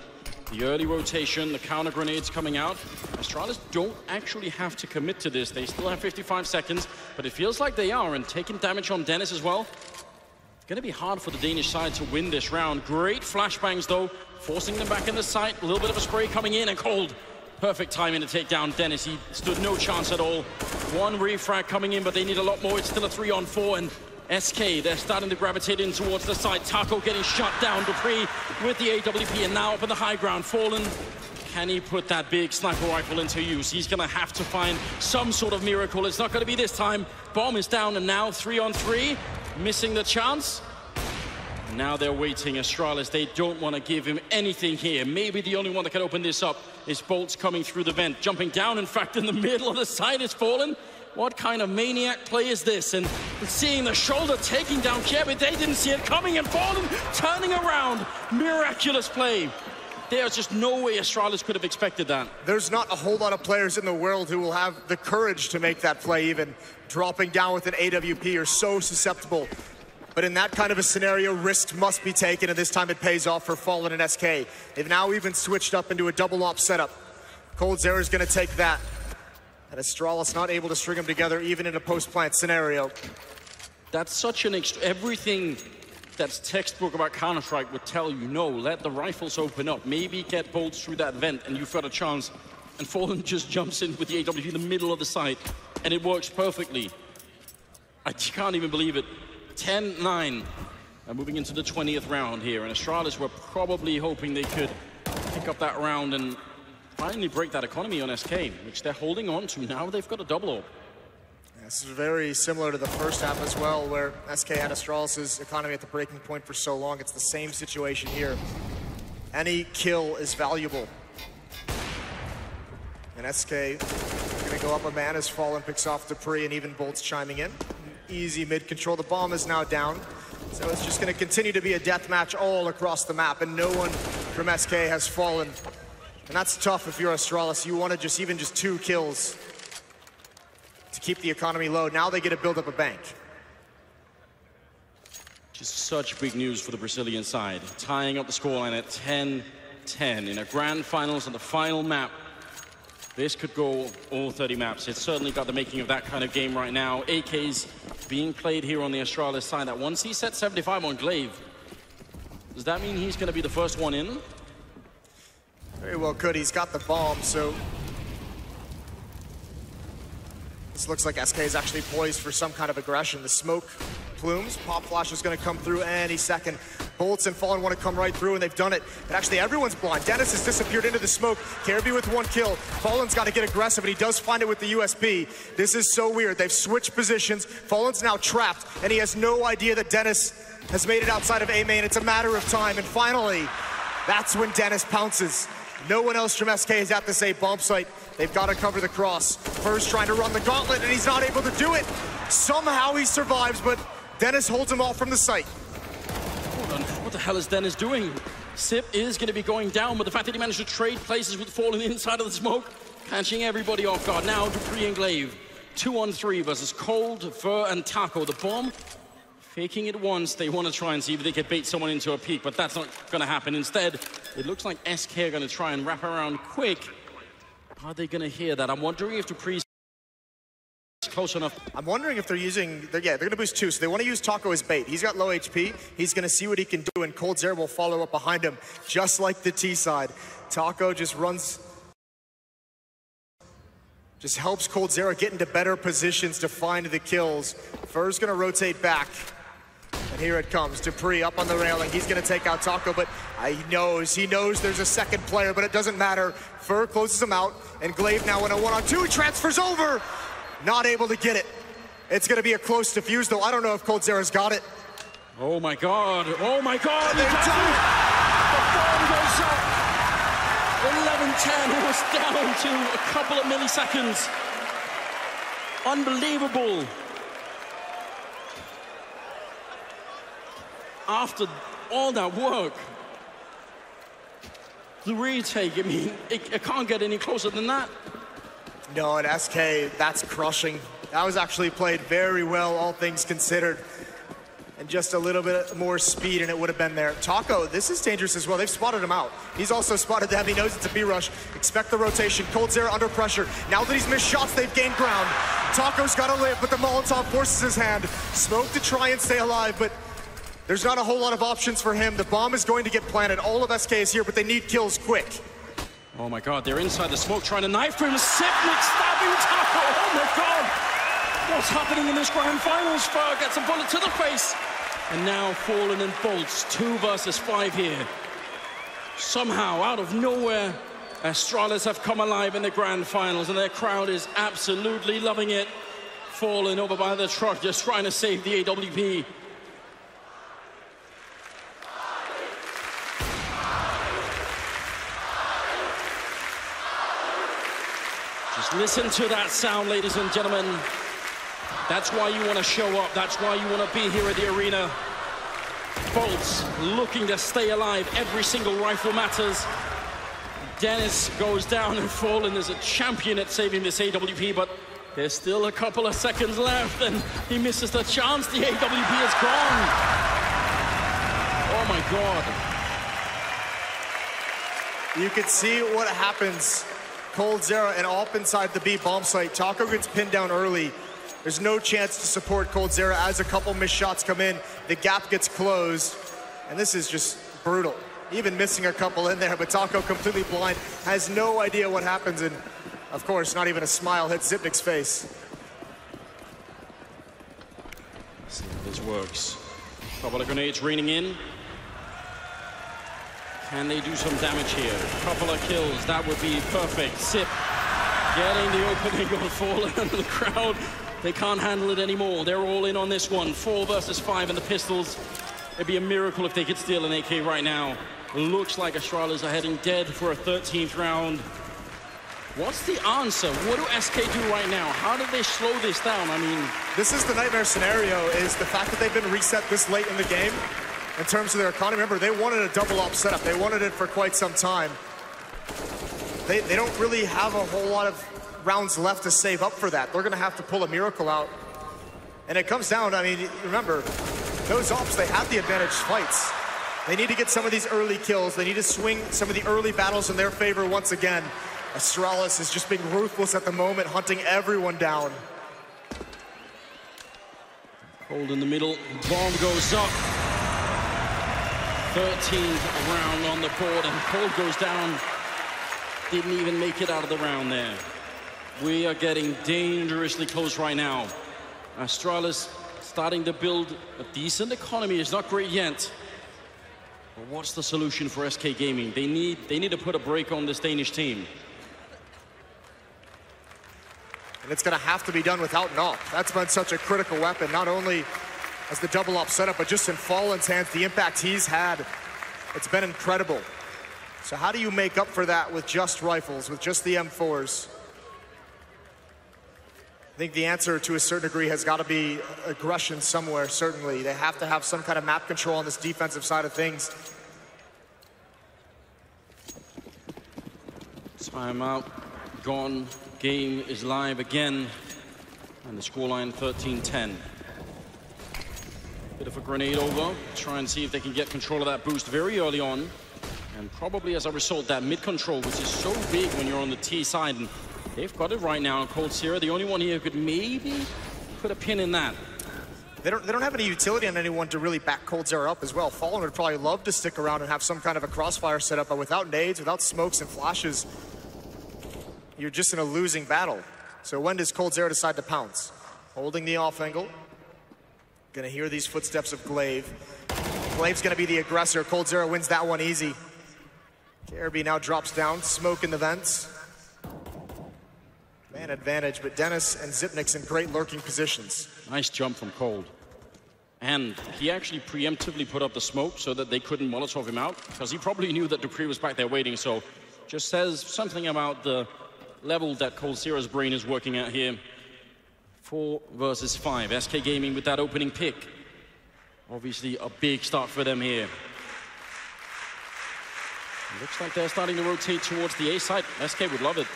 The early rotation, the counter grenades coming out. Astralis don't actually have to commit to this. They still have 55 seconds, but it feels like they are, and taking damage on Dennis as well. It's going to be hard for the Danish side to win this round. Great flashbangs, though, forcing them back in the sight. A little bit of a spray coming in, and Cold. Perfect timing to take down Dennis. He stood no chance at all. One refrag coming in, but they need a lot more. It's still a 3-on-4, and SK, they're starting to gravitate in towards the side. Taco getting shot down. Dupree with the AWP, and now up in the high ground. Fallen, can he put that big sniper rifle into use? He's going to have to find some sort of miracle. It's not going to be this time. Bomb is down, and now 3-on-3. Missing the chance. Now they're waiting. Astralis, they don't want to give him anything here. Maybe the only one that can open this up is Bolts coming through the vent. Jumping down, in fact, in the middle of the side is Fallen. What kind of maniac play is this? And seeing the shoulder taking down Kirby, they didn't see it coming, and Fallen turning around. Miraculous play. There's just no way Astralis could have expected that. There's not a whole lot of players in the world who will have the courage to make that play, even dropping down with an AWP are so susceptible. But in that kind of a scenario, risks must be taken, and this time it pays off for Fallen and SK. They've now even switched up into a double op setup. Coldzera is going to take that. And Astralis not able to string them together even in a post-plant scenario. That's such an everything that's textbook about Counter-Strike would tell you, no, let the rifles open up. Maybe get Bolts through that vent and you've got a chance. And Fallen just jumps in with the AWP in the middle of the site, and it works perfectly. I can't even believe it. 10-9. Moving into the 20th round here, and Astralis were probably hoping they could pick up that round and finally break that economy on SK, which they're holding on to. Now they've got a double orb. This is very similar to the first half as well, where SK had Astralis' economy at the breaking point for so long. It's the same situation here. Any kill is valuable. And SK going to go up a man as Fallen picks off Dupree, and even Bolt's chiming in. Easy mid control. The bomb is now down. So it's just going to continue to be a death match all across the map, and no one from SK has fallen. And that's tough if you're Astralis. You want to just even 2 kills to keep the economy low. Now they get to build up a bank. Just such big news for the Brazilian side. Tying up the scoreline at 10-10 in a grand finals on the final map. This could go all 30 maps. It's certainly got the making of that kind of game right now. AK's being played here on the Astralis side. That once he set 75 on Glaive, does that mean he's going to be the first one in? Very well could. He's got the bomb, so this looks like SK is actually poised for some kind of aggression. The smoke plumes, pop flash is going to come through any second. Bolts and Fallen want to come right through, and they've done it. But actually, everyone's blind. Dennis has disappeared into the smoke. Caribou with 1 kill. Fallen's got to get aggressive, and he does find it with the USP. This is so weird. They've switched positions. Fallen's now trapped, and he has no idea that Dennis has made it outside of A main. It's a matter of time, and finally, that's when Dennis pounces. No one else from SK is at this A bomb site. They've got to cover the cross. First trying to run the gauntlet, and he's not able to do it. Somehow he survives, but Dennis holds him off from the site. What the hell is Dennis doing? Sip is going to be going down, but the fact that he managed to trade places with Fallen inside of the smoke, catching everybody off guard. Now Dupree and Glaive, 2-on-3 versus Cold, Fur, and Taco. The bomb faking it once. They want to try and see if they can bait someone into a peek, but that's not going to happen. Instead, it looks like SK are going to try and wrap around quick. Are they going to hear that? I'm wondering if Dupree's close enough. I'm wondering if they're using, they're going to boost 2, so they want to use Taco as bait. He's got low HP. He's going to see what he can do, and Cold Zero will follow up behind him, just like the T side. Taco just runs, just helps Cold Zero get into better positions to find the kills. Fur's going to rotate back, and here it comes. Dupree up on the railing. He's going to take out Taco, but he knows there's a second player, but it doesn't matter. Fur closes him out, and Glaive now in a 1-on-2 transfers over. Not able to get it. It's going to be a close defuse, though. I don't know if Cold Zero's got it. Oh my God. Oh my God. They've done it. The bomb goes up. 11-10. It was down to a couple of milliseconds. Unbelievable. After all that work, the retake, I mean, it can't get any closer than that. No, and SK, that's crushing. That was actually played very well, all things considered. And just a little bit more speed, and it would have been there. Taco, this is dangerous as well. They've spotted him out. He's also spotted them. He knows it's a B-rush. Expect the rotation. Cold Zero under pressure. Now that he's missed shots, they've gained ground. Taco's got to live, but the Molotov forces his hand. Smoke to try and stay alive, but there's not a whole lot of options for him. The bomb is going to get planted. All of SK is here, but they need kills quick. Oh my God, they're inside the smoke trying to knife him. Sipnik stabbing Taco. Oh my God. What's happening in this grand finals? Fur gets a bullet to the face. And now Fallen and Bolts, 2 versus 5 here. Somehow, out of nowhere, Astralis have come alive in the grand finals, and their crowd is absolutely loving it. Fallen over by the truck, just trying to save the AWP. Just listen to that sound, ladies and gentlemen. That's why you want to show up. That's why you want to be here at the arena. Bolts looking to stay alive. Every single rifle matters. Dennis goes down, and Fallen is a champion at saving this AWP, but there's still a couple of seconds left, and he misses the chance. The AWP is gone. Oh my God. You can see what happens. Cold Zero and up inside the B bomb site. Taco gets pinned down early. There's no chance to support Cold Zero as a couple missed shots come in. The gap gets closed, and this is just brutal. Even missing a couple in there, but Taco completely blind, has no idea what happens, and of course, not even a smile hits Zipnik's face. See how this works. Couple of grenades raining in. Can they do some damage here? Couple of kills, that would be perfect. Zip getting the opening goal, falling under the crowd. They can't handle it anymore. They're all in on this one. 4 versus 5 in the pistols. It'd be a miracle if they could steal an AK right now. Looks like Astralis are heading dead for a 13th round. What's the answer? What do SK do right now? How do they slow this down? I mean, this is the nightmare scenario, is the fact that they've been reset this late in the game in terms of their economy. Remember, they wanted a double op setup. They wanted it for quite some time. They don't really have a whole lot of rounds left to save up for that. They're going to have to pull a miracle out. And it comes down, I mean, remember, those ops, they have the advantage fights. They need to get some of these early kills. They need to swing some of the early battles in their favor once again. Astralis is just being ruthless at the moment, hunting everyone down. Cold in the middle, bomb goes up. 13th round on the board, and Cold goes down. Didn't even make it out of the round there. We are getting dangerously close right now. Astralis starting to build a decent economy. It's not great yet. But what's the solution for SK Gaming? They need to put a break on this Danish team. And it's going to have to be done without an op. That's been such a critical weapon, not only as the double op setup, but just in Fallen's hands, the impact he's had. It's been incredible. So how do you make up for that with just rifles, with just the M4s? I think the answer to a certain degree has got to be aggression somewhere, certainly. They have to have some kind of map control on this defensive side of things. Timeout gone. Game is live again. And the scoreline 13-10. Bit of a grenade over. Try and see if they can get control of that boost very early on. And probably as a result, that mid control, which is so big when you're on the T side. And they've got it right now. coldzera, the only one here who could maybe put a pin in that. They don't have any utility on anyone to really back coldzera up as well. Fallen would probably love to stick around and have some kind of a crossfire setup, but without nades, without smokes and flashes, you're just in a losing battle. So when does coldzera decide to pounce? Holding the off angle. Gonna hear these footsteps of Glaive. Glaive's gonna be the aggressor. coldzera wins that one easy. KRB now drops down, smoke in the vents. Man advantage, but Dennis and Zipnik's in great lurking positions. Nice jump from Cold. And he actually preemptively put up the smoke so that they couldn't Molotov him out, because he probably knew that Dupree was back there waiting. So just says something about the level that coldzera's brain is working at here. 4 versus 5. SK Gaming with that opening pick. Obviously a big start for them here. Looks like they're starting to rotate towards the A side. SK would love it.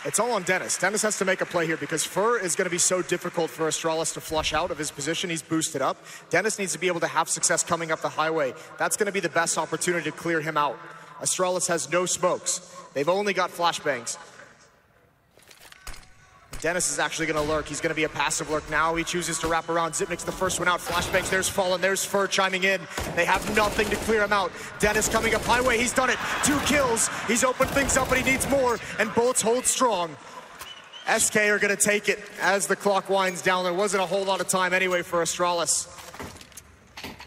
It's all on Dennis. Dennis has to make a play here because Fur is going to be so difficult for Astralis to flush out of his position. He's boosted up. Dennis needs to be able to have success coming up the highway. That's going to be the best opportunity to clear him out. Astralis has no smokes. They've only got flashbangs. Dennis is actually going to lurk. He's going to be a passive lurk now. He chooses to wrap around. Zipnik's the first one out. Flashbangs, there's Fallen, there's Fur chiming in. They have nothing to clear him out. Dennis coming up highway. He's done it. 2 kills. He's opened things up, but he needs more. And bullets hold strong. SK are going to take it as the clock winds down. There wasn't a whole lot of time anyway for Astralis.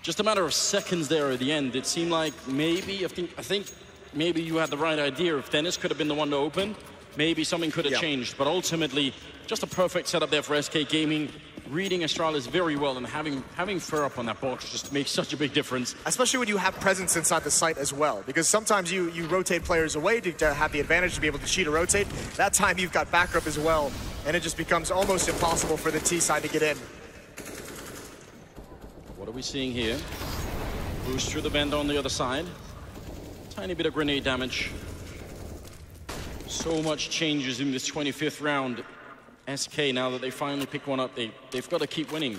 Just a matter of seconds there at the end. It seemed like maybe, I think maybe you had the right idea. If Dennis could have been the one to open, maybe something could have changed, but ultimately, just a perfect setup there for SK Gaming. Reading Astralis very well, and having Fur up on that box just makes such a big difference. Especially when you have presence inside the site as well, because sometimes you rotate players away to have the advantage to be able to cheat or rotate. That time you've got backup as well, and it just becomes almost impossible for the T side to get in. What are we seeing here? Boost through the bend on the other side. Tiny bit of grenade damage. So much changes in this 25th round. SK, now that they finally pick one up, they've got to keep winning.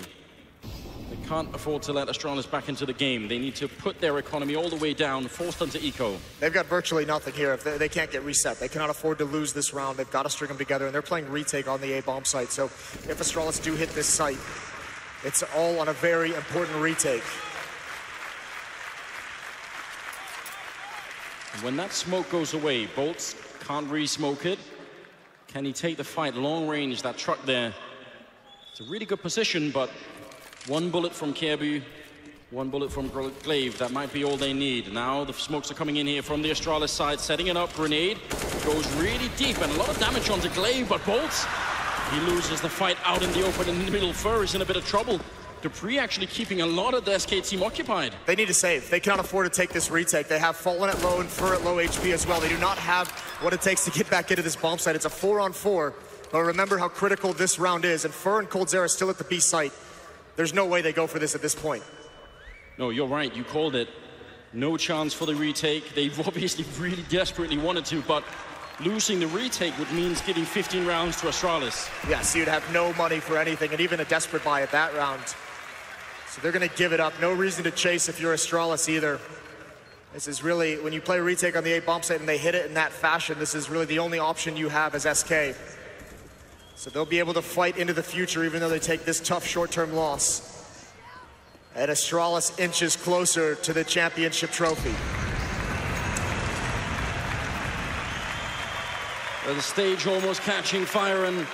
They can't afford to let Astralis back into the game. They need to put their economy all the way down, force them to eco. They've got virtually nothing here. If they can't get reset, they cannot afford to lose this round. They've got to string them together, and they're playing retake on the A-bomb site. So if Astralis do hit this site, it's all on a very important retake. When that smoke goes away, Bolts can't re-smoke it. Can he take the fight long range, that truck there? It's a really good position, but One bullet from Kirby, one bullet from Glaive. That might be all they need. Now the smokes are coming in here from the Astralis side, setting it up. Grenade goes really deep and a lot of damage onto Glaive, but Bolts, he loses the fight out in the open in the middle. Fur is in a bit of trouble. dupreeh actually keeping a lot of the SK team occupied. They need to save. They cannot afford to take this retake. They have Fallen at low and Fur at low HP as well. They do not have what it takes to get back into this bomb site. It's a 4-on-4. But remember how critical this round is, and Fur and coldzera still at the B site. There's no way they go for this at this point. No, you're right. You called it. No chance for the retake. They've obviously really desperately wanted to, but losing the retake would mean giving 15 rounds to Astralis. Yes, you'd have no money for anything, and even a desperate buy at that round. So they're going to give it up. No reason to chase if you're Astralis either. This is really, when you play a retake on the A bomb site and they hit it in that fashion, this is really the only option you have as SK. So they'll be able to fight into the future even though they take this tough short-term loss. And Astralis inches closer to the championship trophy. Well, the stage almost catching fire, and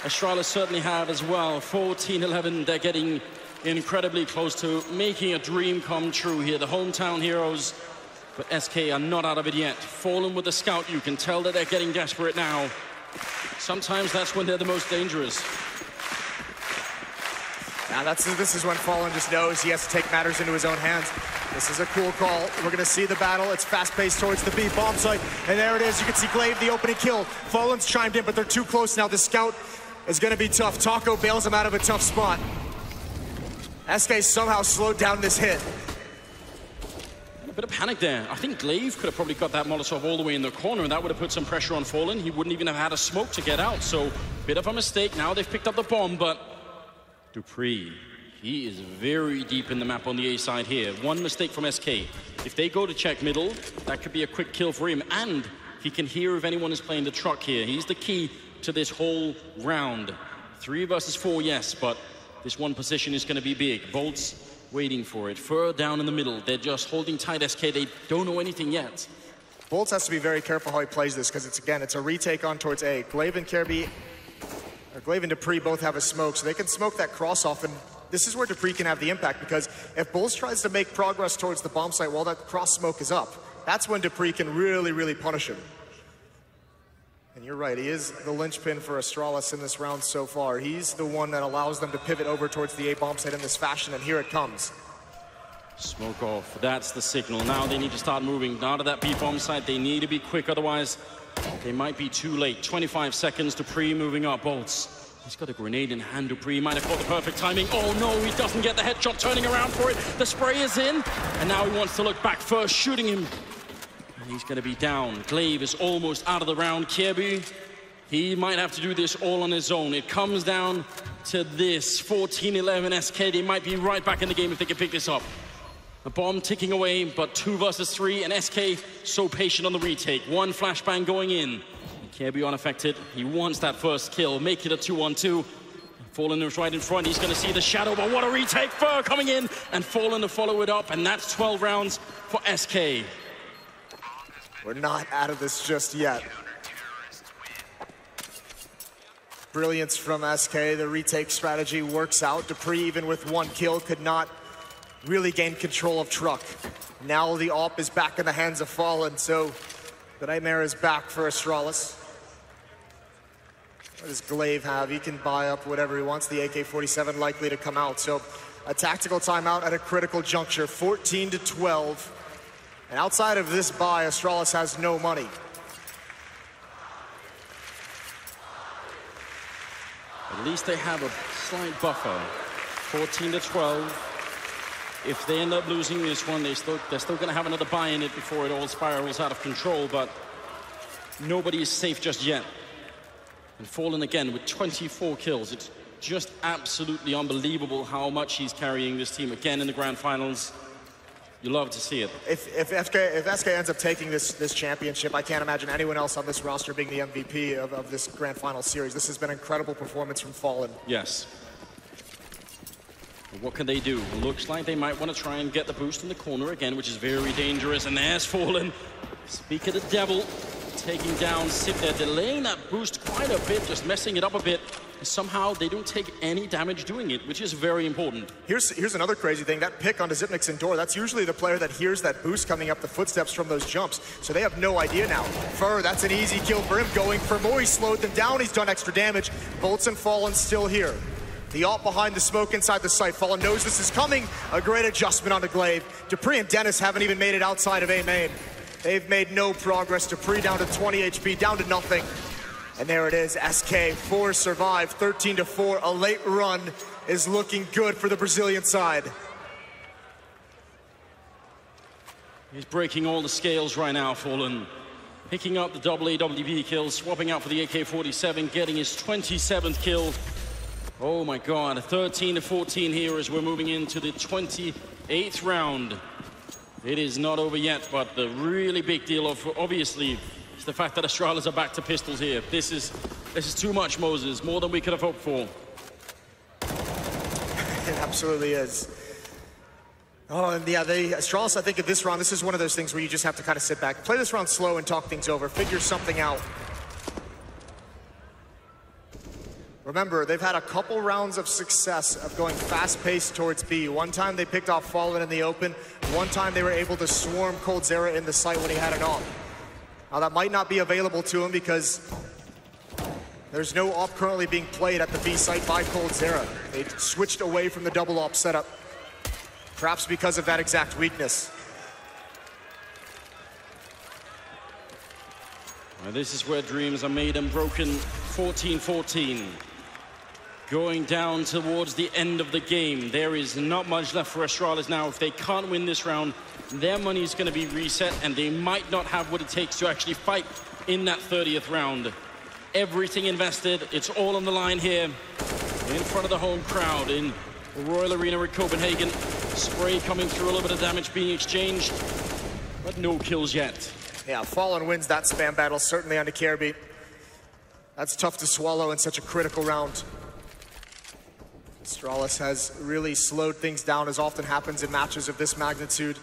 Astralis certainly have as well. 14-11, they're getting incredibly close to making a dream come true here. The hometown heroes, but SK are not out of it yet. Fallen with the scout, you can tell that they're getting desperate now. Sometimes that's when they're the most dangerous. Now this is when Fallen just knows he has to take matters into his own hands. This is a cool call. We're gonna see the battle. It's fast-paced towards the B bomb site. And there it is. You can see Glaive, the opening kill. Fallen's chimed in, but they're too close now. The scout is gonna be tough. Taco bails him out of a tough spot. SK somehow slowed down this hit. A bit of panic there. I think Glaive could have probably got that Molotov all the way in the corner, and that would have put some pressure on Fallen. He wouldn't even have had a smoke to get out. So, bit of a mistake. Now they've picked up the bomb, but dupreeh, he is very deep in the map on the A side here. One mistake from SK. If they go to check middle, that could be a quick kill for him, and he can hear if anyone is playing the truck here. He's the key to this whole round. 3 versus 4, yes, but this one position is going to be big. Bolts waiting for it. Fur down in the middle. They're just holding tight SK. They don't know anything yet. Bolts has to be very careful how he plays this, because it's a retake on towards A. Glaive and Kirby, or Glaive and dupreeh both have a smoke, so they can smoke that cross off, and this is where dupreeh can have the impact, because if Bolts tries to make progress towards the bomb site while that cross smoke is up, that's when dupreeh can really, really punish him. And you're right, he is the linchpin for Astralis in this round so far. He's the one that allows them to pivot over towards the A bomb site in this fashion, and here it comes. Smoke off, that's the signal. Now they need to start moving. Now to that B bomb site, they need to be quick, otherwise they might be too late. 25 seconds, dupreeh moving up. Bolts, he's got a grenade in hand. dupreeh might have caught the perfect timing. Oh no, he doesn't get the headshot, turning around for it. The spray is in, and now he wants to look back first, shooting him. And he's gonna be down. Glaive is almost out of the round. Kirby, he might have to do this all on his own. It comes down to this. 14-11 SK, they might be right back in the game if they can pick this up. The bomb ticking away, but 2 versus 3, and SK so patient on the retake. One flashbang going in. Kirby unaffected. He wants that first kill. Make it a 2-on-2. Fallen is right in front. He's going to see the shadow, but what a retake. Fur coming in, and Fallen to follow it up, and that's 12 rounds for SK. We're not out of this just yet. Brilliance from SK. The retake strategy works out. dupreeh, even with 1 kill, could not really gain control of truck. Now the AWP is back in the hands of Fallen, so the nightmare is back for Astralis. What does Glaive have? He can buy up whatever he wants. The AK-47 likely to come out, so a tactical timeout at a critical juncture. 14-12, and outside of this buy, Astralis has no money. At least they have a slight buffer. 14-12. If they end up losing this one, they're still going to have another buy in it before it all spirals out of control, but nobody is safe just yet. And Fallen again with 24 kills. It's just absolutely unbelievable how much he's carrying this team again in the grand finals. You love to see it. If SK ends up taking this championship, I can't imagine anyone else on this roster being the MVP of this grand final series. This has been an incredible performance from Fallen. Yes. What can they do? Looks like they might want to try and get the boost in the corner again, which is very dangerous. And there's Fallen. Speak of the devil. taking down Sip there, delaying that boost quite a bit, just messing it up a bit. And somehow they don't take any damage doing it, which is very important. Here's another crazy thing. That pick onto Zipnik's Endor, that's usually the player that hears that boost coming up the footsteps from those jumps. So they have no idea now. Fur, that's an easy kill for him. Going for more. He slowed them down. He's done extra damage. Bolts and Fallen still here. The ult behind the smoke inside the site. Fallen knows this is coming. A great adjustment onto Glaive. Dupree and Dennis haven't even made it outside of A main. They've made no progress. Dupree down to 20 HP, down to nothing. And there it is, SK, 4 survive, 13-4. A late run is looking good for the Brazilian side. He's breaking all the scales right now, Fallen. Picking up the double AWP kills, swapping out for the AK-47, getting his 27th kill. Oh my God, 13-14 here as we're moving into the 28th round. It is not over yet, but the really big deal of, obviously, is the fact that Astralis are back to pistols here. This is too much, Moses, more than we could have hoped for. It absolutely is. Oh, and yeah, Astralis, I think at this round, this is one of those things where you just have to kind of sit back, play this round slow and talk things over, figure something out. Remember, they've had a couple rounds of success of going fast-paced towards B. One time they picked off Fallen in the open. One time they were able to swarm coldzera in the site when he had an op. Now that might not be available to him because there's no op currently being played at the B site by coldzera. They switched away from the double op setup, perhaps because of that exact weakness. Well, this is where dreams are made and broken. 14-14. Going down towards the end of the game. There is not much left for Astralis now. If they can't win this round, their money is going to be reset, and they might not have what it takes to actually fight in that 30th round. Everything invested, it's all on the line here. In front of the home crowd in Royal Arena in Copenhagen. Spray coming through, a little bit of damage being exchanged, but no kills yet. Yeah, Fallen wins that spam battle, certainly on the Kirby. That's tough to swallow in such a critical round. Astralis has really slowed things down, as often happens in matches of this magnitude.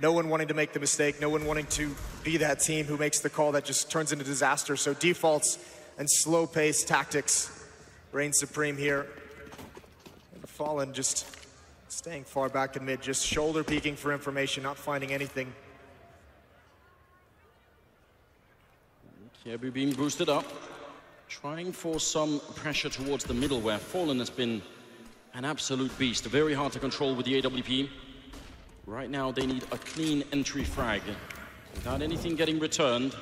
No one wanting to make the mistake, no one wanting to be that team who makes the call that just turns into disaster. So defaults and slow-paced tactics reign supreme here. And the Fallen just staying far back in mid, just shoulder peeking for information, not finding anything. Kirby being boosted up, trying for some pressure towards the middle where Fallen has been an absolute beast. Very hard to control with the AWP. Right now they need a clean entry frag without anything getting returned.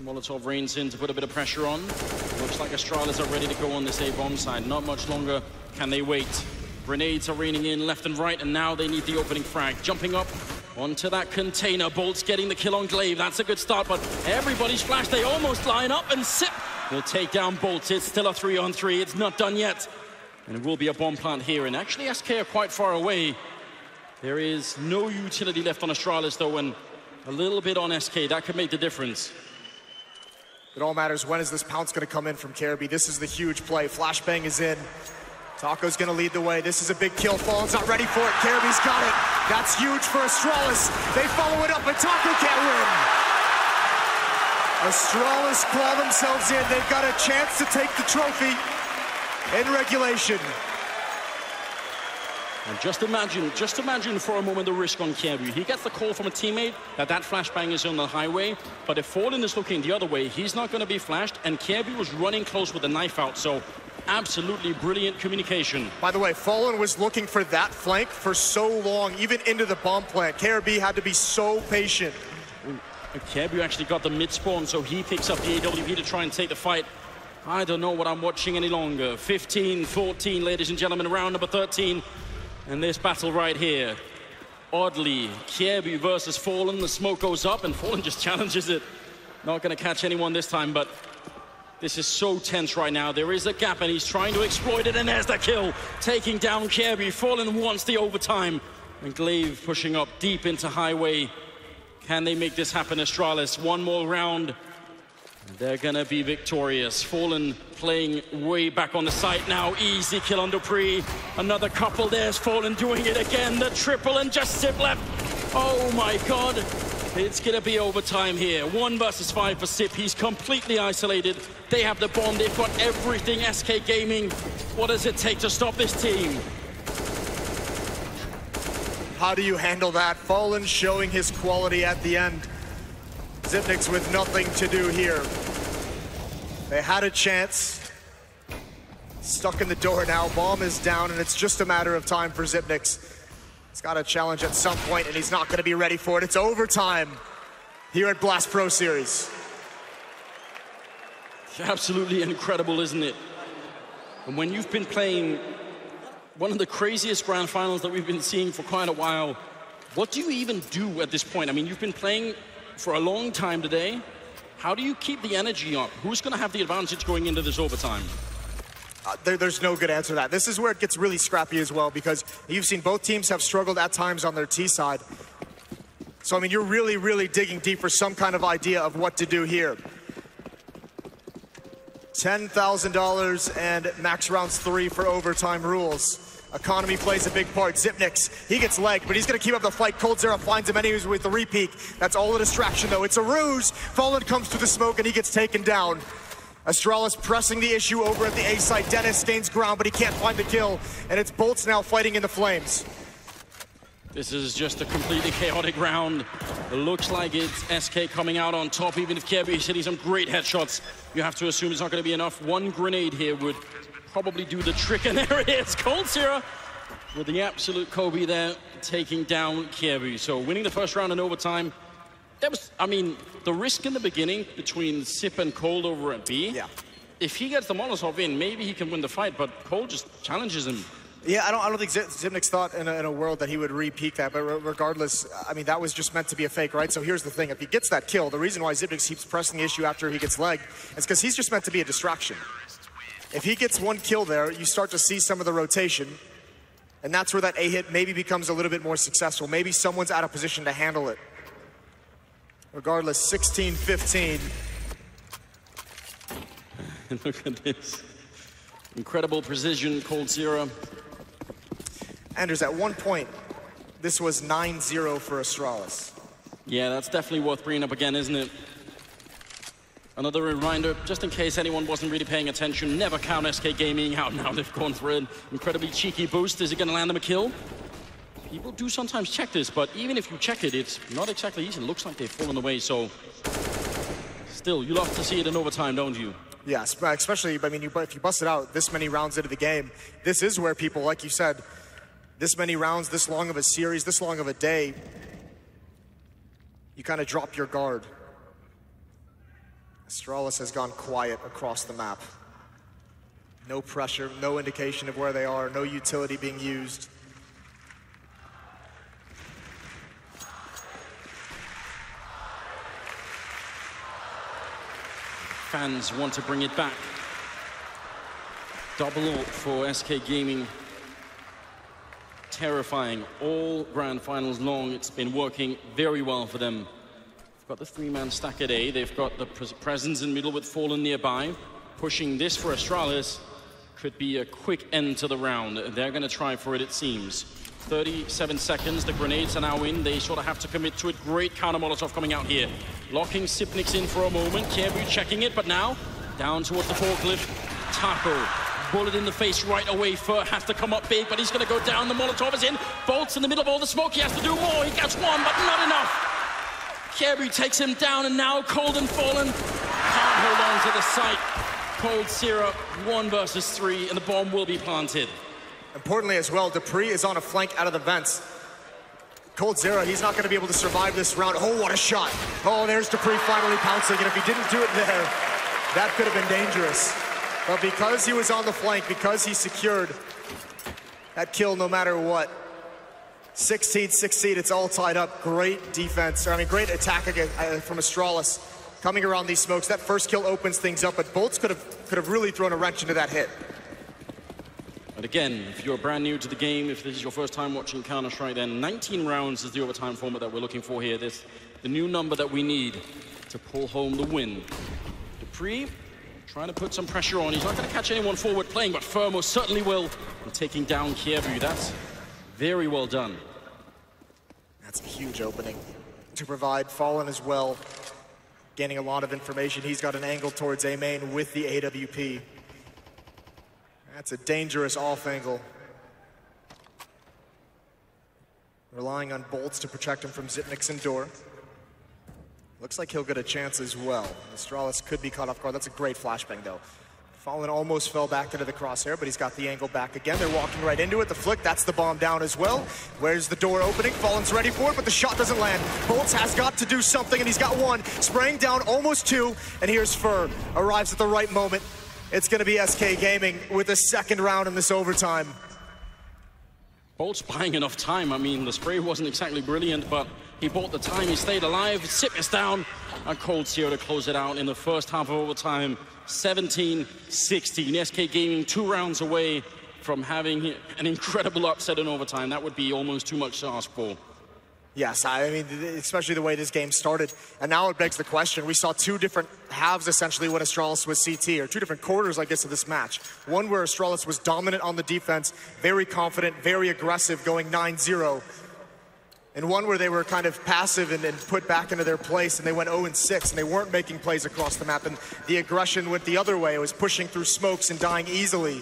Molotov reigns in to put a bit of pressure on. Looks like Astralis are ready to go on this A-bomb side. Not much longer can they wait. Grenades are raining in left and right, and now they need the opening frag. Jumping up onto that container. Bolt's getting the kill on Glaive. That's a good start, but everybody's flashed. They almost line up, and Sip will take down Bolt. It's still a 3-on-3. It's not done yet. And it will be a bomb plant here. And actually, SK are quite far away. There is no utility left on Astralis, though, and a little bit on SK. That could make the difference. It all matters, when is this pounce going to come in from Kirby? This is the huge play. Flashbang is in. Taco's going to lead the way. This is a big kill. Fallen's not ready for it. Kirby's got it. That's huge for Astralis. They follow it up, but Taco can't win. Astralis claw themselves in. They've got a chance to take the trophy in regulation. And just imagine for a moment the risk on Kirby. He gets the call from a teammate that flashbang is on the highway, but if Fallen is looking the other way, he's not going to be flashed, and Kirby was running close with the knife out, so absolutely brilliant communication. By the way, Fallen was looking for that flank for so long, even into the bomb plant. KRB had to be so patient. Kirby actually got the mid-spawn, so he picks up the AWP to try and take the fight. I don't know what I'm watching any longer. 15-14, ladies and gentlemen, round number 13. And this battle right here. Oddly, Kirby versus Fallen. The smoke goes up, and Fallen just challenges it. Not going to catch anyone this time, but this is so tense right now. There is a gap, and he's trying to exploit it, and there's the kill. Taking down Kirby. Fallen wants the overtime. And Glaive pushing up deep into highway. Can they make this happen, Astralis? One more round. They're gonna be victorious. Fallen playing way back on the site now. Easy kill on Dupree. Another couple. There's Fallen doing it again. The triple, and just Sip left. Oh my God. It's gonna be overtime here. 1 versus 5 for Sip. He's completely isolated. They have the bomb. They've got everything. SK Gaming. What does it take to stop this team? How do you handle that? Fallen showing his quality at the end. Xyp9x with nothing to do here. They had a chance. Stuck in the door now. Bomb is down, and it's just a matter of time for Xyp9x. He's got a challenge at some point, and he's not going to be ready for it. It's overtime here at Blast Pro Series. Absolutely incredible, isn't it? And when you've been playing one of the craziest grand finals that we've been seeing for quite a while, what do you even do at this point? I mean, you've been playing for a long time today. How do you keep the energy up? Who's going to have the advantage going into this overtime? There's no good answer to that. This is where it gets really scrappy as well, because you've seen both teams have struggled at times on their T side. So, I mean, you're really, really digging deep for some kind of idea of what to do here. $10,000 and max rounds 3 for overtime rules. Economy plays a big part. Xyp9x, he gets legged, but he's going to keep up the fight. coldzera finds him anyways with the repeat. That's all a distraction, though. It's a ruse. Fallen comes through the smoke, and he gets taken down. Astralis pressing the issue over at the A site. Dennis gains ground, but he can't find the kill. And it's boltz now fighting in the flames. This is just a completely chaotic round. It looks like it's SK coming out on top, even if Kirby is hitting some great headshots. You have to assume it's not going to be enough. One grenade here would probably do the trick, and there it is. coldzera with the absolute Kobe there, taking down Kirby. So winning the first round in overtime. That was, I mean, the risk in the beginning between Sip and Cold over at B. Yeah. If he gets the Molotov in, maybe he can win the fight, but Cold just challenges him. Yeah, I don't think Xyp9x thought in a world that he would re-peak that, but regardless, I mean, that was just meant to be a fake, right? So here's the thing, if he gets that kill, the reason why Xyp9x keeps pressing the issue after he gets legged is because he's just meant to be a distraction. If he gets one kill there, you start to see some of the rotation, and that's where that A hit maybe becomes a little bit more successful. Maybe someone's out of position to handle it. Regardless, 16-15. Look at this. Incredible precision, coldzera. Anders, at one point, this was 9-0 for Astralis. Yeah, that's definitely worth bringing up again, isn't it? Another reminder, just in case anyone wasn't really paying attention, never count SK Gaming out. Now they've gone for an incredibly cheeky boost. Is it going to land them a kill? People do sometimes check this, but even if you check it, it's not exactly easy. It looks like they've fallen away, so still, you love to see it in overtime, don't you? Yeah, especially, I mean, if you bust it out this many rounds into the game, this is where people, like you said, this many rounds, this long of a series, this long of a day, you kind of drop your guard. Astralis has gone quiet across the map. No pressure, no indication of where they are, no utility being used. Fans want to bring it back. Double ult for SK Gaming. Terrifying. All grand finals long, it's been working very well for them. They've got the 3-man stack at A. They've got the presence in middle with Fallen nearby. Pushing this for Astralis could be a quick end to the round. They're going to try for it, it seems. 37 seconds, the grenades are now in. They sort of have to commit to it. Great counter Molotov coming out here. Locking Xyp9x in for a moment. Kirby checking it, but now down towards the forklift. Taco, bullet in the face right away. Fur has to come up big, but he's going to go down. The Molotov is in. boltz in the middle of all the smoke. He has to do more. He gets one, but not enough. Kirby takes him down, and now Cold and Fallen can't hold on to the site. coldzera, 1 versus 3, and the bomb will be planted. Importantly as well, dupreeh is on a flank out of the vents. coldzera, he's not going to be able to survive this round. Oh, what a shot. Oh, there's dupreeh finally pouncing, and if he didn't do it there, that could have been dangerous. But because he was on the flank, because he secured that kill no matter what, 16-16, it's all tied up. Great defense, great attack again from Astralis. Coming around these smokes, that first kill opens things up, but boltz could have really thrown a wrench into that hit. But again, if you're brand new to the game, if this is your first time watching Counter-Strike, then 19 rounds is the overtime format that we're looking for here. This the new number that we need to pull home the win. dupreeh trying to put some pressure on. He's not going to catch anyone forward playing, but Fermo certainly will. And taking down Kirby, that's very well done. That's a huge opening. to provide. Fallen as well, gaining a lot of information. He's got an angle towards A main with the AWP. That's a dangerous off angle. Relying on bolts to protect him from Zipnik's and door. Looks like he'll get a chance as well. Astralis could be caught off guard. That's a great flashbang though. Fallen almost fell back into the crosshair, but he's got the angle back again. They're walking right into it. The flick, that's the bomb down as well. Where's the door opening? Fallen's ready for it, but the shot doesn't land. Bolts has got to do something, and he's got one. Spraying down almost two, and here's Fur. Arrives at the right moment. It's gonna be SK Gaming with a second round in this overtime. Bolt's buying enough time. I mean, the spray wasn't exactly brilliant, but he bought the time, he stayed alive. Sip is down, and Colt's here to close it out in the first half of overtime. 17-16. SK Gaming 2 rounds away from having an incredible upset in overtime. That would be almost too much to ask for. Yes, I mean, especially the way this game started. And now it begs the question. We saw two different halves, essentially, when Astralis was CT, or two different quarters, I guess, of this match. One where Astralis was dominant on the defense, very confident, very aggressive, going 9-0. And one where they were kind of passive and put back into their place, and they went 0-6, and they weren't making plays across the map, and the aggression went the other way. It was pushing through smokes and dying easily.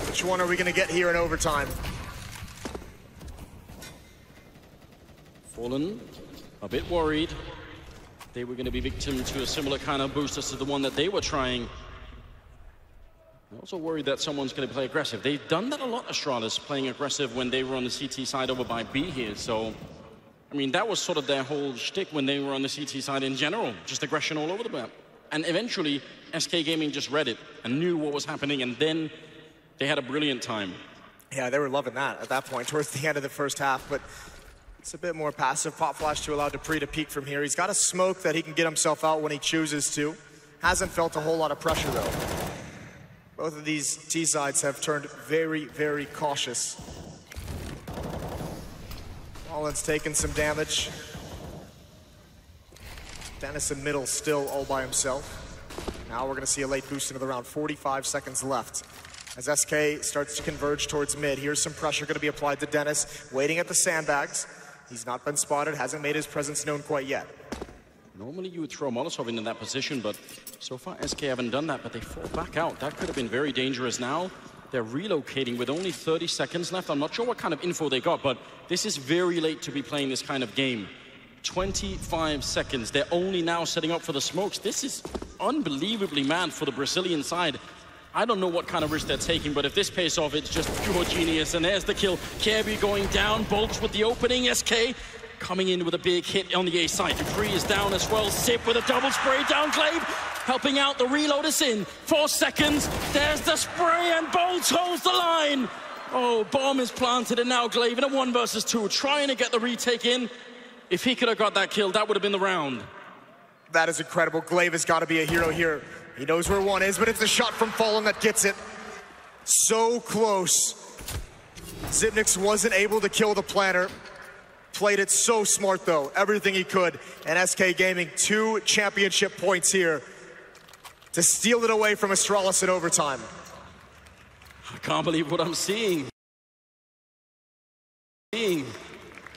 Which one are we gonna get here in overtime? Fallen, a bit worried. They were gonna be victim to a similar kind of boost as to the one that they were trying. I'm also worried that someone's going to play aggressive. They've done that a lot, Astralis, playing aggressive when they were on the CT side over by B here. So, I mean, that was sort of their whole shtick when they were on the CT side in general. Just aggression all over the map. And eventually, SK Gaming just read it and knew what was happening, and then they had a brilliant time. Yeah, they were loving that at that point, towards the end of the first half, but it's a bit more passive. Pop flash to allow Dupree to peek from here. He's got a smoke that he can get himself out when he chooses to. Hasn't felt a whole lot of pressure, though. Both of these T-sides have turned very, very cautious. Fallen's taken some damage. Dennis in middle still all by himself. Now we're gonna see a late boost into the round. 45 seconds left. As SK starts to converge towards mid, here's some pressure gonna be applied to Dennis, waiting at the sandbags. He's not been spotted, hasn't made his presence known quite yet. Normally you would throw Molotov in that position, but so far SK haven't done that, but they fall back out. That could have been very dangerous now. They're relocating with only 30 seconds left. I'm not sure what kind of info they got, but this is very late to be playing this kind of game. 25 seconds. They're only now setting up for the smokes. This is unbelievably mad for the Brazilian side. I don't know what kind of risk they're taking, but if this pays off, it's just pure genius. And there's the kill. Kirby going down, Bolts with the opening. SK coming in with a big hit on the A side. Dupree is down as well. Sip with a double spray down. Glaive helping out. The reload is in. 4 seconds. There's the spray, and Bolts holds the line. Oh, bomb is planted, and now Glaive in a 1 versus 2, trying to get the retake in. If he could have got that kill, that would have been the round. That is incredible. Glaive has got to be a hero here. He knows where one is, but it's the shot from Fallen that gets it. So close. Zipnik wasn't able to kill the planter. Played it so smart, though. Everything he could. And SK Gaming, 2 championship points here to steal it away from Astralis in overtime. I can't believe what I'm seeing.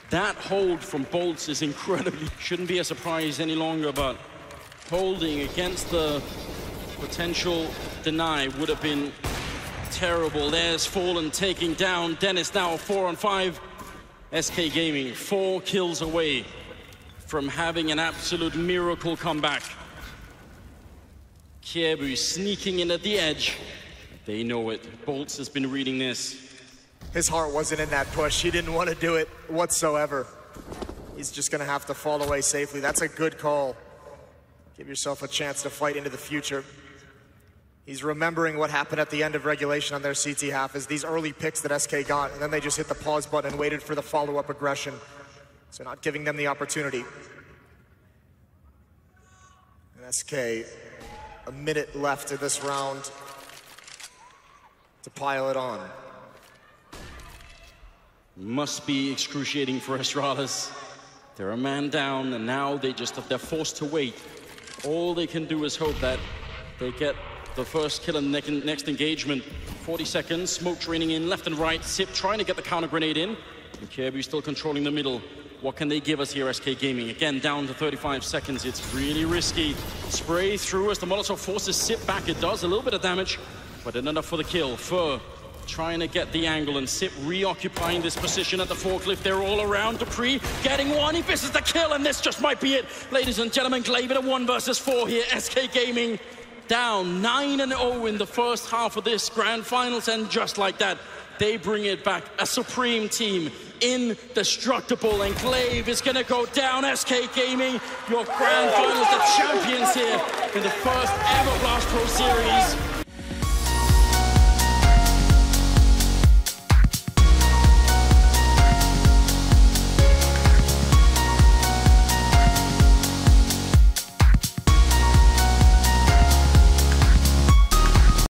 That hold from Bolts is incredibly... Shouldn't be a surprise any longer, but holding against the potential deny would have been terrible. There's Fallen taking down Dennis now, 4-on-5. SK Gaming, 4 kills away from having an absolute miracle comeback. Kiebu sneaking in at the edge. They know it. Bolts has been reading this. His heart wasn't in that push. He didn't want to do it whatsoever. He's just going to have to fall away safely. That's a good call. Give yourself a chance to fight into the future. He's remembering what happened at the end of regulation on their CT half, is these early picks that SK got, and then they just hit the pause button and waited for the follow-up aggression. So not giving them the opportunity. And SK, a minute left in this round to pile it on. Must be excruciating for Astralis. They're a man down, and now they're forced to wait. All they can do is hope that they get the first kill in the next engagement. 40 seconds, smoke draining in left and right. Sip trying to get the counter grenade in. And Kirby still controlling the middle. What can they give us here, SK Gaming? Again, down to 35 seconds. It's really risky. Spray through as the Molotov forces sit back. It does a little bit of damage, but enough for the kill. Fur trying to get the angle, and Sip reoccupying this position at the forklift. They're all around. Dupree getting one. He misses the kill, and this just might be it. Ladies and gentlemen, Glaive in a 1 versus 4 here. SK Gaming down 9-0 in the first half of this grand finals, and just like that, they bring it back. A supreme team, indestructible, and Glaive is going to go down. SK Gaming, your grand finals, the champions here in the first ever Blast Pro Series.